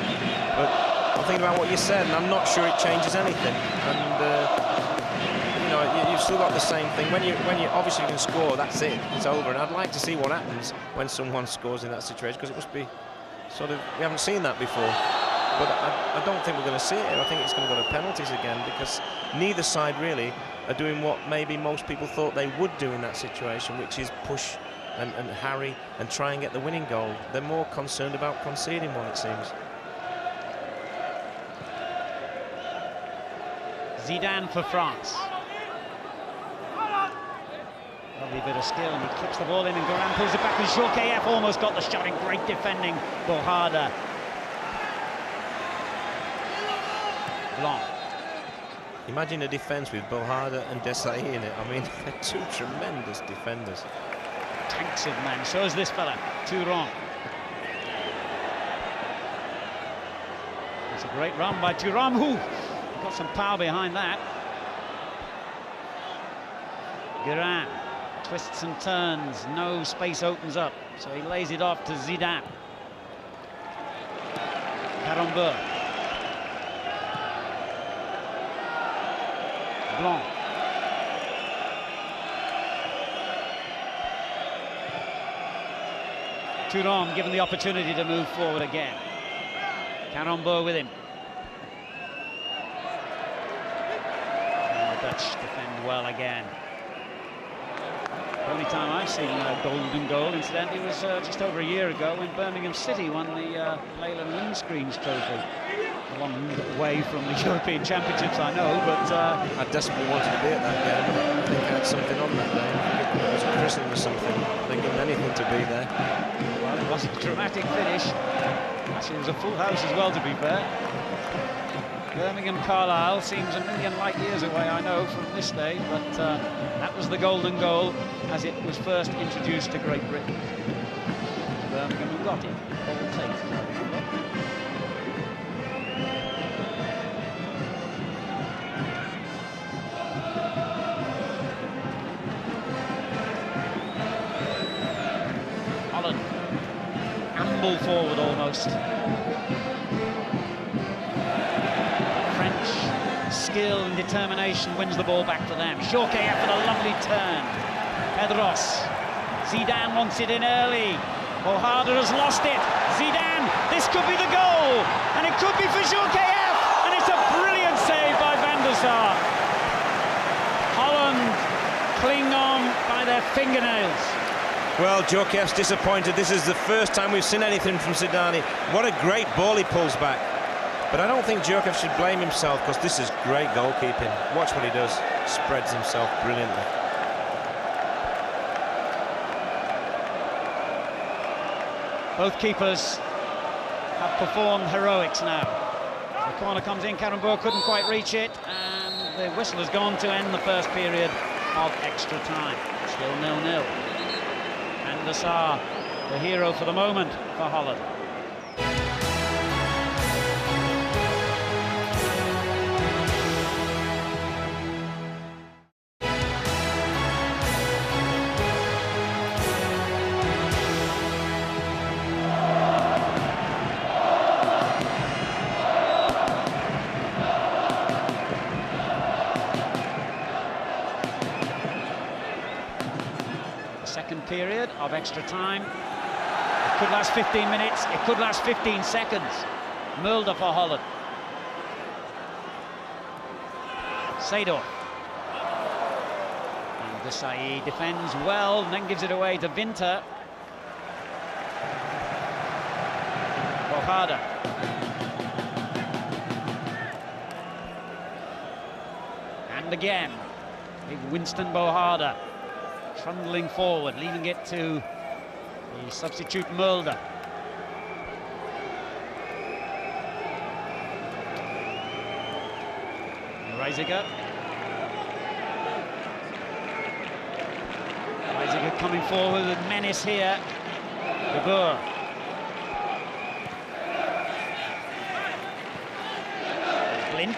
But I'm thinking about what you said, and I'm not sure it changes anything. And you know, you've still got the same thing. When you obviously can score, that's it, it's over. And I'd like to see what happens when someone scores in that situation, because it must be sort of, we haven't seen that before. But I don't think we're going to see it. I think it's going to go to penalties again, because neither side really are doing what maybe most people thought they would do in that situation, which is push and harry and try and get the winning goal. They're more concerned about conceding one, it seems. Zidane for France. Lovely bit of skill, and he clips the ball in, and Garin pulls it back, and Djorkaeff almost got the shot in. Great defending, Bohada. Blanc. Imagine a defence with Bohada and Desailly in it. I mean, they're two tremendous defenders. Tanks of men. So is this fella, Thuram. It's a great run by Thuram, who got some power behind that. Garin twists and turns, no space opens up, so he lays it off to Zidane. Karambeu. Blanc. Thuram given the opportunity to move forward again. Karambeu with him. And the Dutch defend well again. The only time I've seen a golden goal, incidentally, was just over a year ago when Birmingham City won the Leyland Windscreens Trophy. A long way from the European Championships, I know, but... I desperately wanted to be at that game. I think I had something on that day. It was a christening or something. Thinking anything to be there. Well, it was a dramatic finish. Actually, it was a full house as well, to be fair. Birmingham Carlisle seems a million light years away, I know, from this day, but that was the golden goal as it was first introduced to Great Britain. Birmingham who got it. All takes, as I remember. Holland. Amble forward almost. Skill and determination wins the ball back for them. Djorkaeff with a lovely turn. Pedros. Zidane wants it in early. Bohada has lost it. Zidane, this could be the goal. And it could be for Djorkaeff. And it's a brilliant save by Van der Sar. Holland cling on by their fingernails. Well, Djorkaeff's disappointed. This is the first time we've seen anything from Zidane. What a great ball he pulls back. But I don't think Djorkaeff should blame himself, because this is great goalkeeping. Watch what he does. Spreads himself brilliantly. Both keepers have performed heroics now. The corner comes in, Karambeu couldn't quite reach it, and the whistle has gone to end the first period of extra time. Still 0-0. Van der Sar, the hero for the moment for Holland. Second period of extra time. It could last 15 minutes, it could last 15 seconds. Mulder for Holland. Seedorf. And Desailly defends well and then gives it away to Winter. Bohada. And again, big Winston Bohada. Trundling forward, leaving it to the substitute Mulder. Reisiger. Reisiger coming forward with menace here. De Boer. Blind.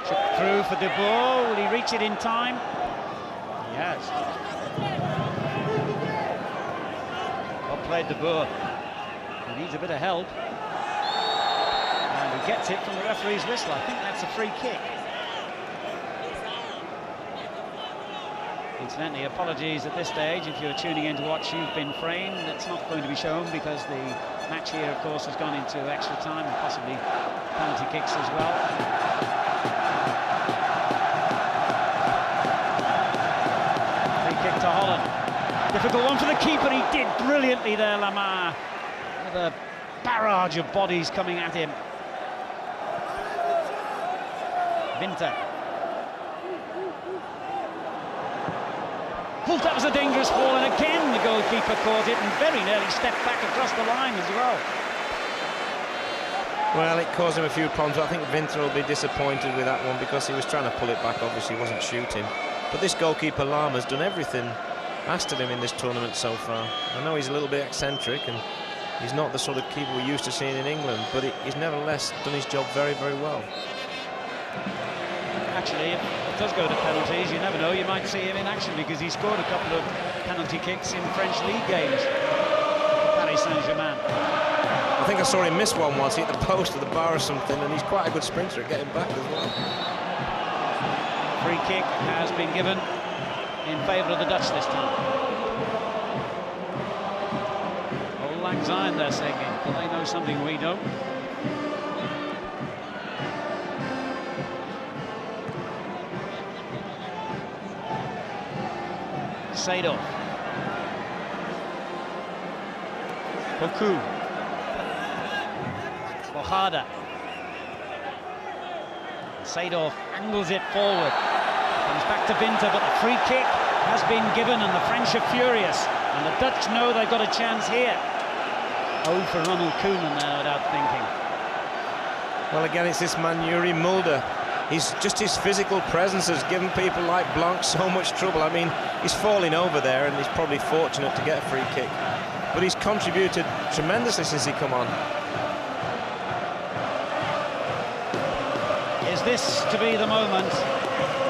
Chipped through for De Boer. Will he reach it in time? Yes. Well played, De Boer. He needs a bit of help. And he gets it from the referee's whistle. I think that's a free kick. Incidentally, apologies at this stage if you're tuning in to watch You've Been Framed. That's not going to be shown because the match here, of course, has gone into extra time and possibly penalty kicks as well. Kick to Holland. Difficult one for the keeper, he did brilliantly there, Lamar, with a barrage of bodies coming at him. Winter. Oh, that was a dangerous ball, and again the goalkeeper caught it and very nearly stepped back across the line as well. Well, it caused him a few problems. I think Winter will be disappointed with that one because he was trying to pull it back, obviously he wasn't shooting. But this goalkeeper, Lama's done everything asked of him in this tournament so far. I know he's a little bit eccentric and he's not the sort of keeper we're used to seeing in England, but he's nevertheless done his job very, very well. Actually, if it does go to penalties, you never know, you might see him in action because he scored a couple of penalty kicks in French league games for Paris Saint-Germain. I think I saw him miss one once, hit the post or the bar or something, and he's quite a good sprinter at getting back as well. Free kick has been given in favour of the Dutch this time. Old Lang Syne, they're singing, but they know something we don't. Seydorf. Poku. Bojada. Seydorf angles it forward. Comes back to Winter, but the free kick has been given and the French are furious. And the Dutch know they've got a chance here. Oh, for Ronald Koeman there without thinking. Well, again, it's this man, Yuri Mulder. Just his physical presence has given people like Blanc so much trouble. I mean, he's falling over there and he's probably fortunate to get a free kick. But he's contributed tremendously since he come on. Is this to be the moment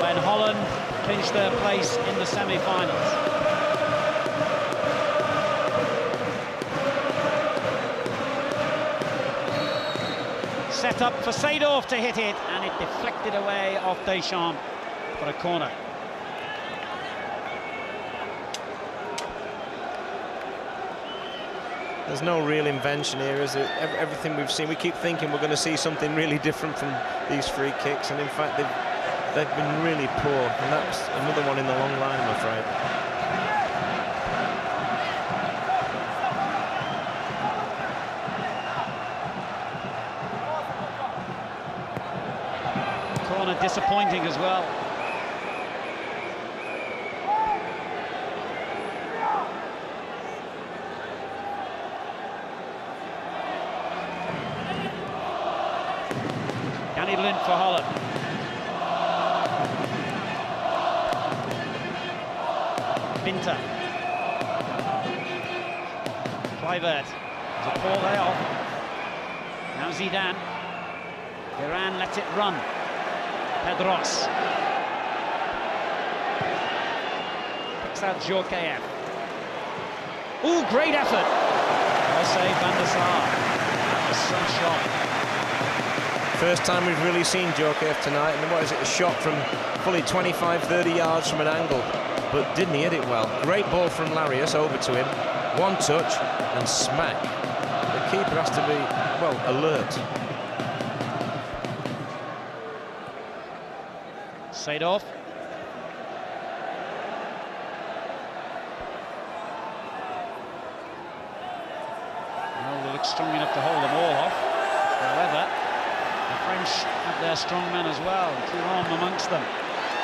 when Holland clinch their place in the semi-finals? Set up for Seydorf to hit it, and it deflected away off Deschamps for a corner. There's no real invention here, is it? Everything we've seen, we keep thinking we're going to see something really different from these free kicks, and in fact they've been really poor, and that's another one in the long line, I'm afraid. Corner disappointing as well. Danny Blind for Holland. Winter. Kluivert. There's a poor layoff. Now Zidane. Iran lets it run. Pedros. Picks out Djorkaeff. Ooh, great effort. Well saved, Van der Sar. That was some shot. First time we've really seen Djorkaeff tonight, and what is it, a shot from fully 25-30 yards from an angle, but didn't he hit it well? Great ball from Larius over to him, one touch and smack. The keeper has to be, well, alert. Seydorf. Well, they look strong enough to hold them all off. However, the French have their strong men as well. Thuram amongst them.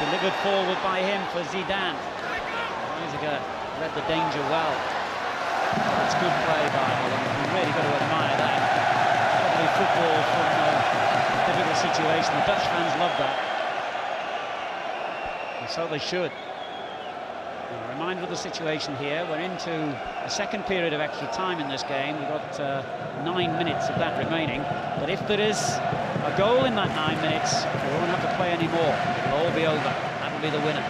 Delivered forward by him for Zidane. Reisiger read the danger well. That's good play by Holland. We've really got to admire that. Lovely football from a difficult situation. The Dutch fans love that. And so they should. And a reminder of the situation here. We're into the second period of extra time in this game. We've got 9 minutes of that remaining. But if there is a goal in that 9 minutes, we won't have to play any more. It'll all be over. That'll be the winner.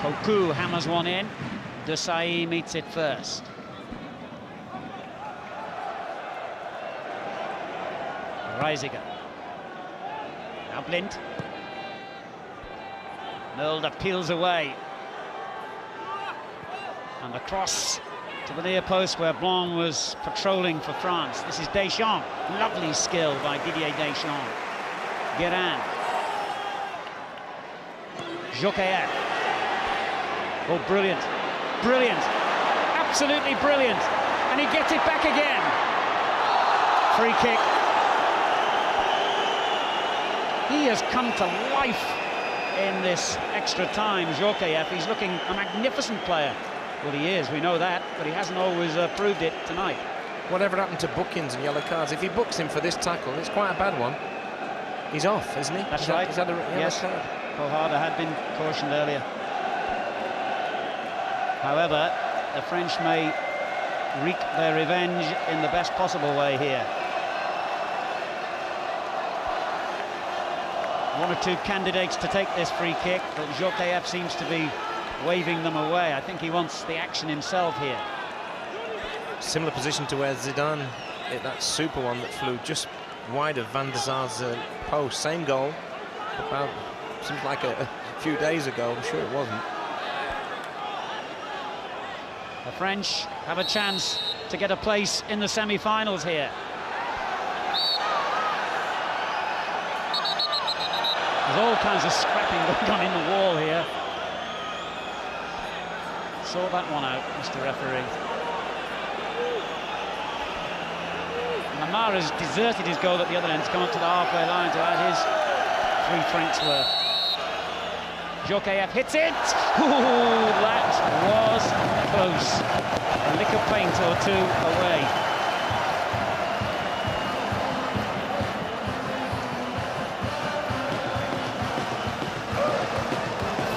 Poku hammers one in. Desailly meets it first. Reisiger. Now Blind. Mulder peels away. And the cross to the near post where Blanc was patrolling for France. This is Deschamps. Lovely skill by Didier Deschamps. Guérin. Djorkaeff. Oh, brilliant. Brilliant. Absolutely brilliant. And he gets it back again. Free kick. He has come to life in this extra time, Djorkaeff. He's looking a magnificent player. Well, he is, we know that, but he hasn't always proved it tonight. Whatever happened to bookings and yellow cards? If he books him for this tackle, it's quite a bad one. He's off, isn't he? That's right. He's had a yellow card. Paul Harder had been cautioned earlier. However, the French may wreak their revenge in the best possible way here. One or two candidates to take this free kick, but Djorkaeff seems to be waving them away. I think he wants the action himself here. Similar position to where Zidane hit that super one that flew just wide of Van der Sar's post. Same goal, about, seems like a few days ago. I'm sure it wasn't. The French have a chance to get a place in the semi-finals here. There's all kinds of scrapping going on in the wall here. Saw that one out, Mr. Referee. Lamar has deserted his goal at the other end to come up to the halfway line to add his 3 francs worth. Djorkaeff hits it! Ooh, that was close. A lick of paint or two away.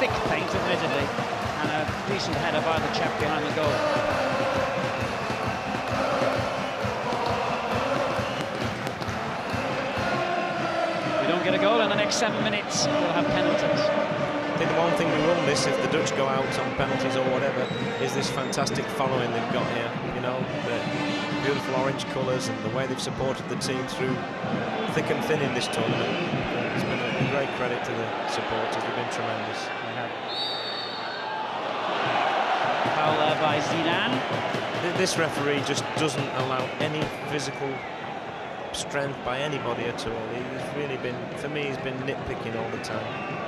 Thick paint, admittedly, and a decent header by the chap behind the goal. If we don't get a goal in the next 7 minutes, we'll have penalties. I think the one thing we will miss if the Dutch go out on penalties or whatever is this fantastic following they've got here. You know, the beautiful orange colours and the way they've supported the team through thick and thin in this tournament. It's been a great credit to the supporters. They've been tremendous. Foul there by Zidane. This referee just doesn't allow any physical strength by anybody at all. He's really been, for me, he's been nitpicking all the time.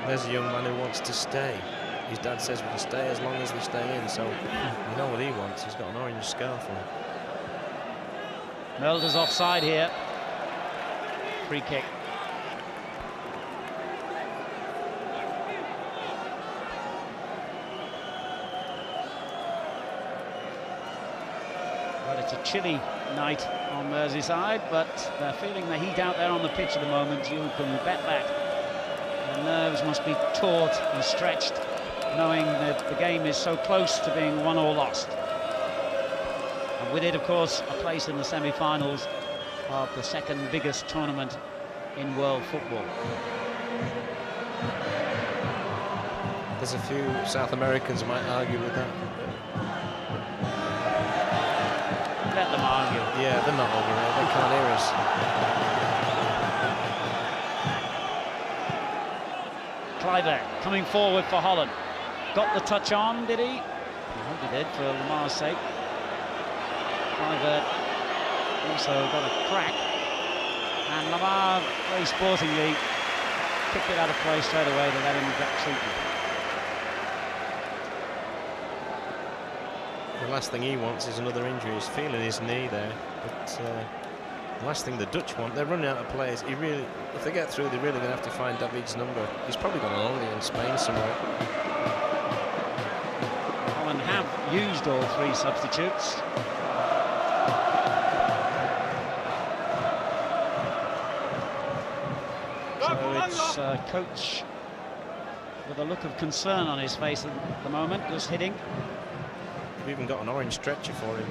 There's a young man who wants to stay. His dad says we can stay as long as they stay in, so you know what he wants. He's got an orange scarf on. Mulder's offside here. Free kick. Well, it's a chilly night on Merseyside, but they're feeling the heat out there on the pitch at the moment. You can bet that. The nerves must be taut and stretched, knowing that the game is so close to being won or lost. And with it, of course, a place in the semi-finals of the second biggest tournament in world football. There's a few South Americans who might argue with that. Let them argue. Yeah, they're not over there. They can't hear us. Kluivert coming forward for Holland. Got the touch on, did he? I hope he did, for Lamar's sake. Kluivert also got a crack. And Lamar, very sportingly, kicked it out of play straight away to let him get treatment. The last thing he wants is another injury. He's feeling his knee there. But the last thing the Dutch want, they're running out of players. He really, if they get through, they're really going to have to find David's number. He's probably got a holiday in Spain somewhere. Holland have used all 3 substitutes. So it's coach with a look of concern on his face at the moment, just hitting. We've even got an orange stretcher for him.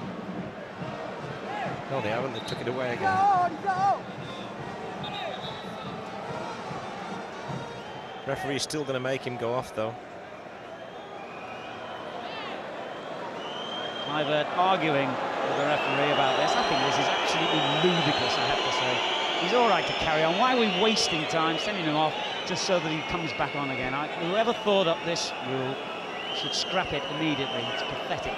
No, they haven't. They took it away again. Referee's still going to make him go off, though. Kluivert arguing with the referee about this. I think this is absolutely ludicrous, I have to say. He's all right to carry on. Why are we wasting time sending him off just so that he comes back on again? Whoever thought up this rule should scrap it immediately. It's pathetic.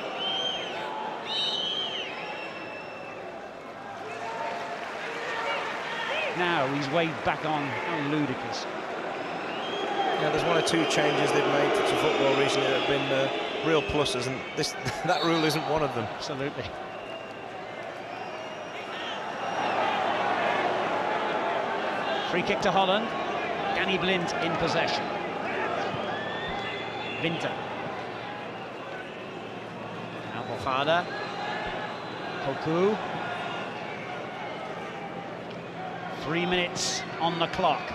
Now he's waved back on. How ludicrous. Yeah, there's one or two changes they've made to football recently that have been real pluses, and that rule isn't one of them. Absolutely. Free kick to Holland. Danny Blind in possession. Winter. Albofada. Koku. 3 minutes on the clock.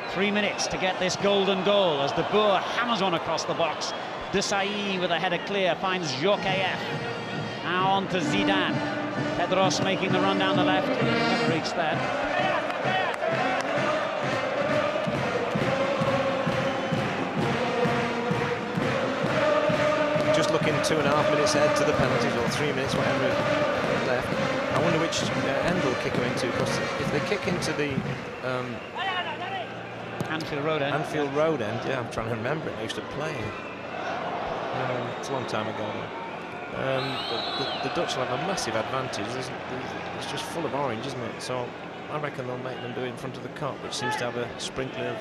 3 minutes to get this golden goal as De Boer hammers one across the box. Desailly with a header clear finds Jokeyev. Now on to Zidane. Pedros making the run down the left. Never reached that. Just looking 2.5 minutes ahead to the penalties, or 3 minutes, whatever left. I wonder which end they'll kick them into, because if they kick into the Anfield Road end. Anfield Road end, yeah, I'm trying to remember it. I used to play. It's a long time ago now. The Dutch will have a massive advantage. It's just full of orange, isn't it? So I reckon they'll make them do it in front of the Kop, which seems to have a sprinkling of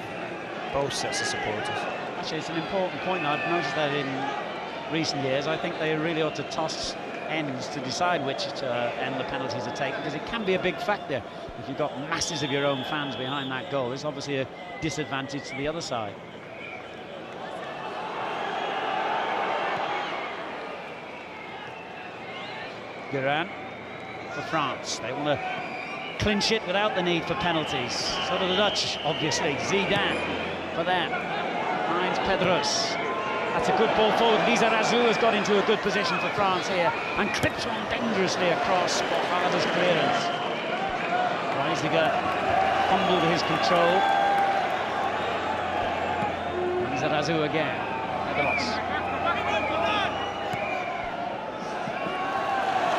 both sets of supporters. Actually, it's an important point. I've noticed that in recent years. I think they really ought to toss ends to decide which end the penalties are taken, because it can be a big factor. If you've got masses of your own fans behind that goal, it's obviously a disadvantage to the other side. Guerin for France. They want to clinch it without the need for penalties. So do the Dutch, obviously. Zidane for them. Finds Pedros. That's a good ball forward. Lizarazu has got into a good position for France here and clips one dangerously across Bofada's clearance. Reisiger fumbled his control. Lizarazu again. Pedros.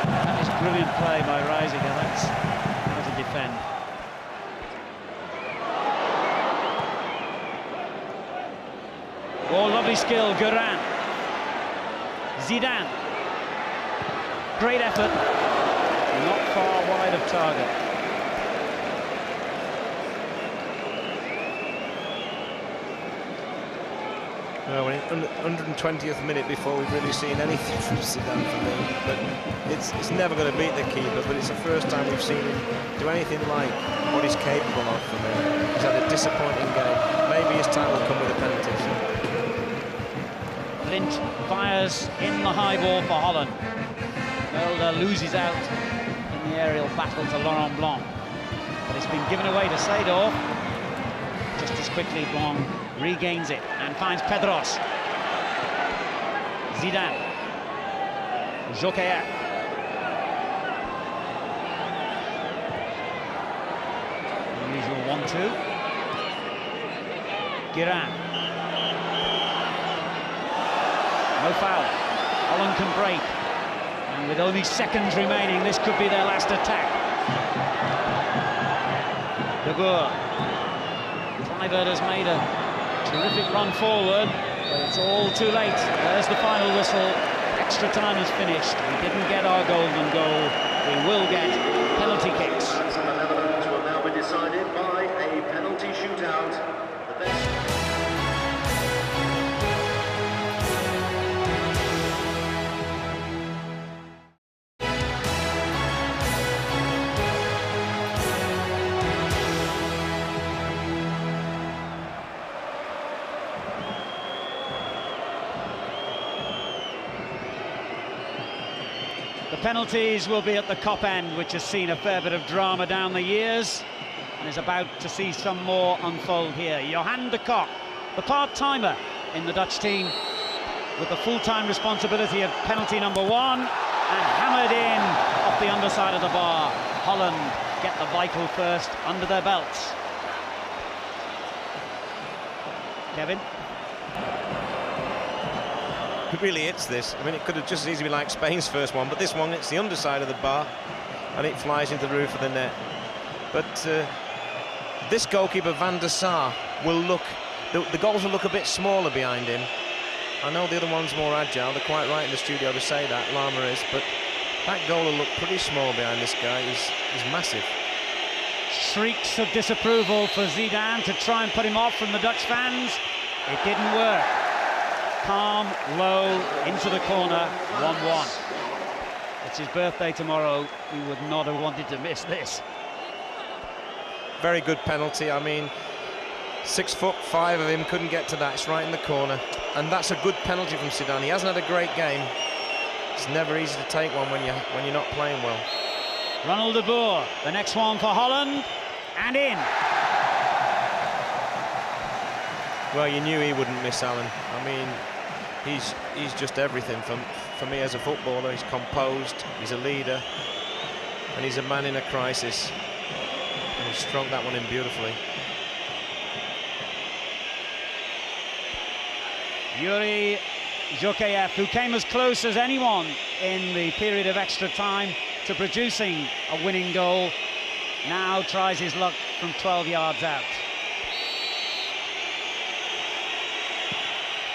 That is brilliant play by Reisiger. That's how to defend. Oh, lovely skill, Guerin. Zidane. Great effort. Not far wide of target. Well, we're in the 120th minute before we've really seen anything from Zidane for me. But it's never going to beat the keeper, but it's the first time we've seen him do anything like what he's capable of for me. He's had a disappointing game. Maybe his time will come with the penalties. Blind fires in the high ball for Holland. Mulder loses out in the aerial battle to Laurent Blanc. But it's been given away to Seedorf. Just as quickly, Blanc regains it and finds Pedros. Zidane. Jokeyev. Usual 1-2. Guerin. No foul. Holland can break. And with only seconds remaining, this could be their last attack. De Boer. Kluivert has made a terrific run forward, but it's all too late. There's the final whistle. Extra time is finished. We didn't get our golden goal. We will get penalty kicks. The Netherlands will now be decided by a penalty shootout. The best. The penalties will be at the Kop end, which has seen a fair bit of drama down the years and is about to see some more unfold here. Johan de Kock, the part-timer in the Dutch team, with the full-time responsibility of penalty number 1, and hammered in off the underside of the bar. Holland get the vital first under their belts. Kevin? It really hits this. I mean, it could have just as easily been like Spain's first one, but this one, it's the underside of the bar and it flies into the roof of the net. But this goalkeeper, Van der Sar, will look, the goals will look a bit smaller behind him. I know the other one's more agile, they're quite right in the studio to say that, Lama is, but that goal will look pretty small behind this guy. He's massive. Shrieks of disapproval for Zidane to try and put him off from the Dutch fans. It didn't work. Calm, low, into the corner, 1-1. It's his birthday tomorrow. He would not have wanted to miss this. Very good penalty. I mean, 6'5" of him couldn't get to that. It's right in the corner, and that's a good penalty from Zidane. He hasn't had a great game. It's never easy to take one when you're not playing well. Ronald de Boer, the next one for Holland, and in. Well, you knew he wouldn't miss, Alan. I mean, he's just everything for me as a footballer. He's composed, he's a leader, and he's a man in a crisis. And he struck that one in beautifully. Yuri Jokeyev, who came as close as anyone in the period of extra time to producing a winning goal, now tries his luck from 12 yards out.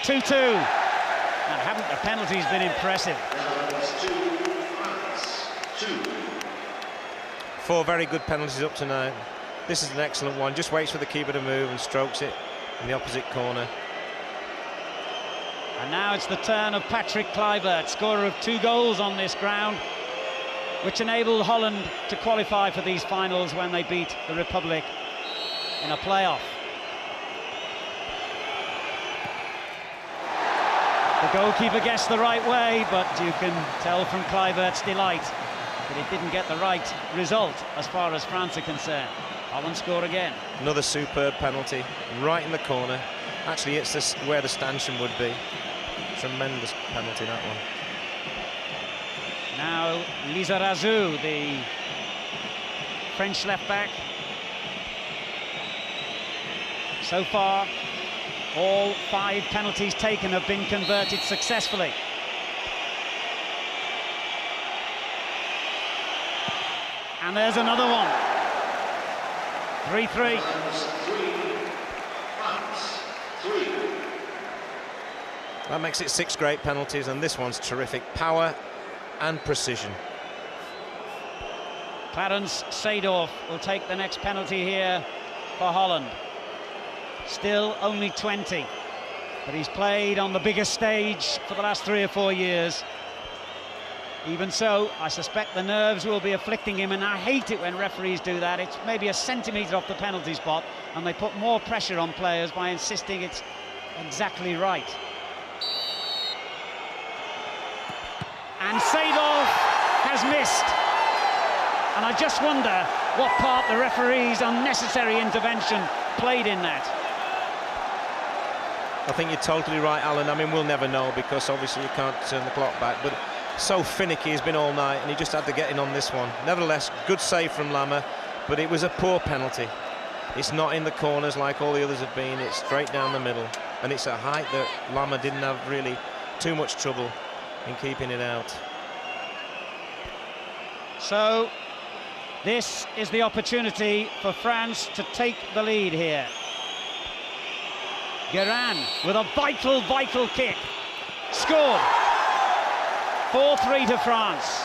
2-2. And haven't the penalties been impressive? 4 very good penalties up to now. This is an excellent one. Just waits for the keeper to move and strokes it in the opposite corner. And now it's the turn of Patrick Kluivert, scorer of 2 goals on this ground, which enabled Holland to qualify for these finals when they beat the Republic in a playoff. The goalkeeper guessed the right way, but you can tell from Kluivert's delight that it didn't get the right result as far as France are concerned. Holland score again. Another superb penalty, right in the corner. Actually, it's this where the stanchion would be. Tremendous penalty, that one. Now Lizarazu, the French left-back. So far, all 5 penalties taken have been converted successfully. And there's another one. 3-3. That makes it 6 great penalties, and this one's terrific. Power and precision. Clarence Seedorf will take the next penalty here for Holland. Still only 20, but he's played on the biggest stage for the last 3 or 4 years. Even so, I suspect the nerves will be afflicting him, and I hate it when referees do that. It's maybe a centimetre off the penalty spot, and they put more pressure on players by insisting it's exactly right. And Seedorf has missed. And I just wonder what part the referee's unnecessary intervention played in that. I think you're totally right, Alan. I mean, we'll never know because obviously you can't turn the clock back, but so finicky he's been all night, and he just had to get in on this one. Nevertheless, good save from Lama, but it was a poor penalty. It's not in the corners like all the others have been. It's straight down the middle, and it's a height that Lama didn't have really too much trouble in keeping it out. So this is the opportunity for France to take the lead here. Guérin with a vital kick. Scored. 4-3 to France.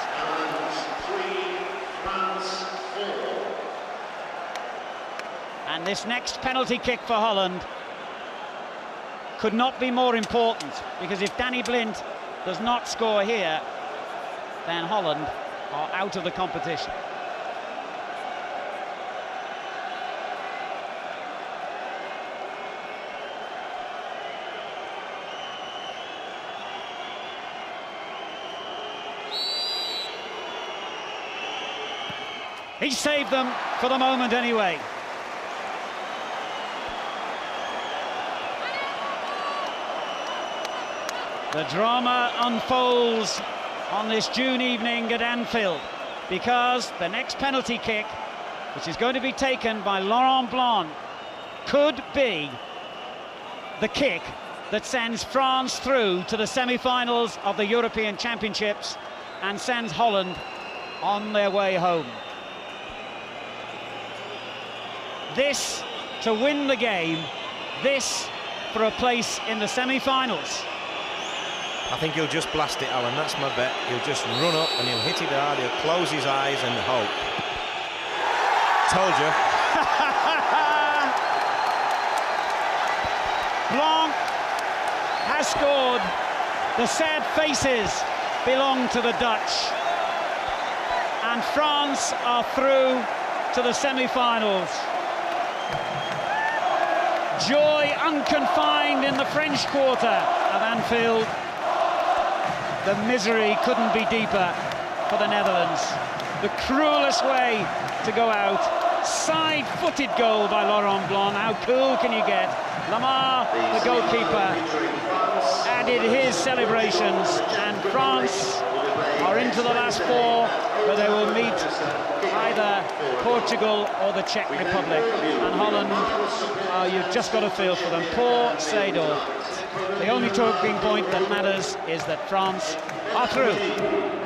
And this next penalty kick for Holland could not be more important, because if Danny Blind does not score here, then Holland are out of the competition. He saved them for the moment anyway. The drama unfolds on this June evening at Anfield, because the next penalty kick, which is going to be taken by Laurent Blanc, could be the kick that sends France through to the semi-finals of the European Championships and sends Holland on their way home. This to win the game, this for a place in the semi-finals. I think he'll just blast it, Alan, that's my bet. He'll just run up and he'll hit it hard, he'll close his eyes and hope. Told you. Blanc scored. The sad faces belong to the Dutch. And France are through to the semi-finals. Joy unconfined in the French quarter of Anfield. The misery couldn't be deeper for the Netherlands. The cruelest way to go out. Side-footed goal by Laurent Blanc. How cool can you get? Lamar, the goalkeeper, added his celebrations, and France are into the last four, where they will meet either Portugal or the Czech Republic. And Holland, you've just got to feel for them. Poor Seedorf. The only talking point that matters is that France are through.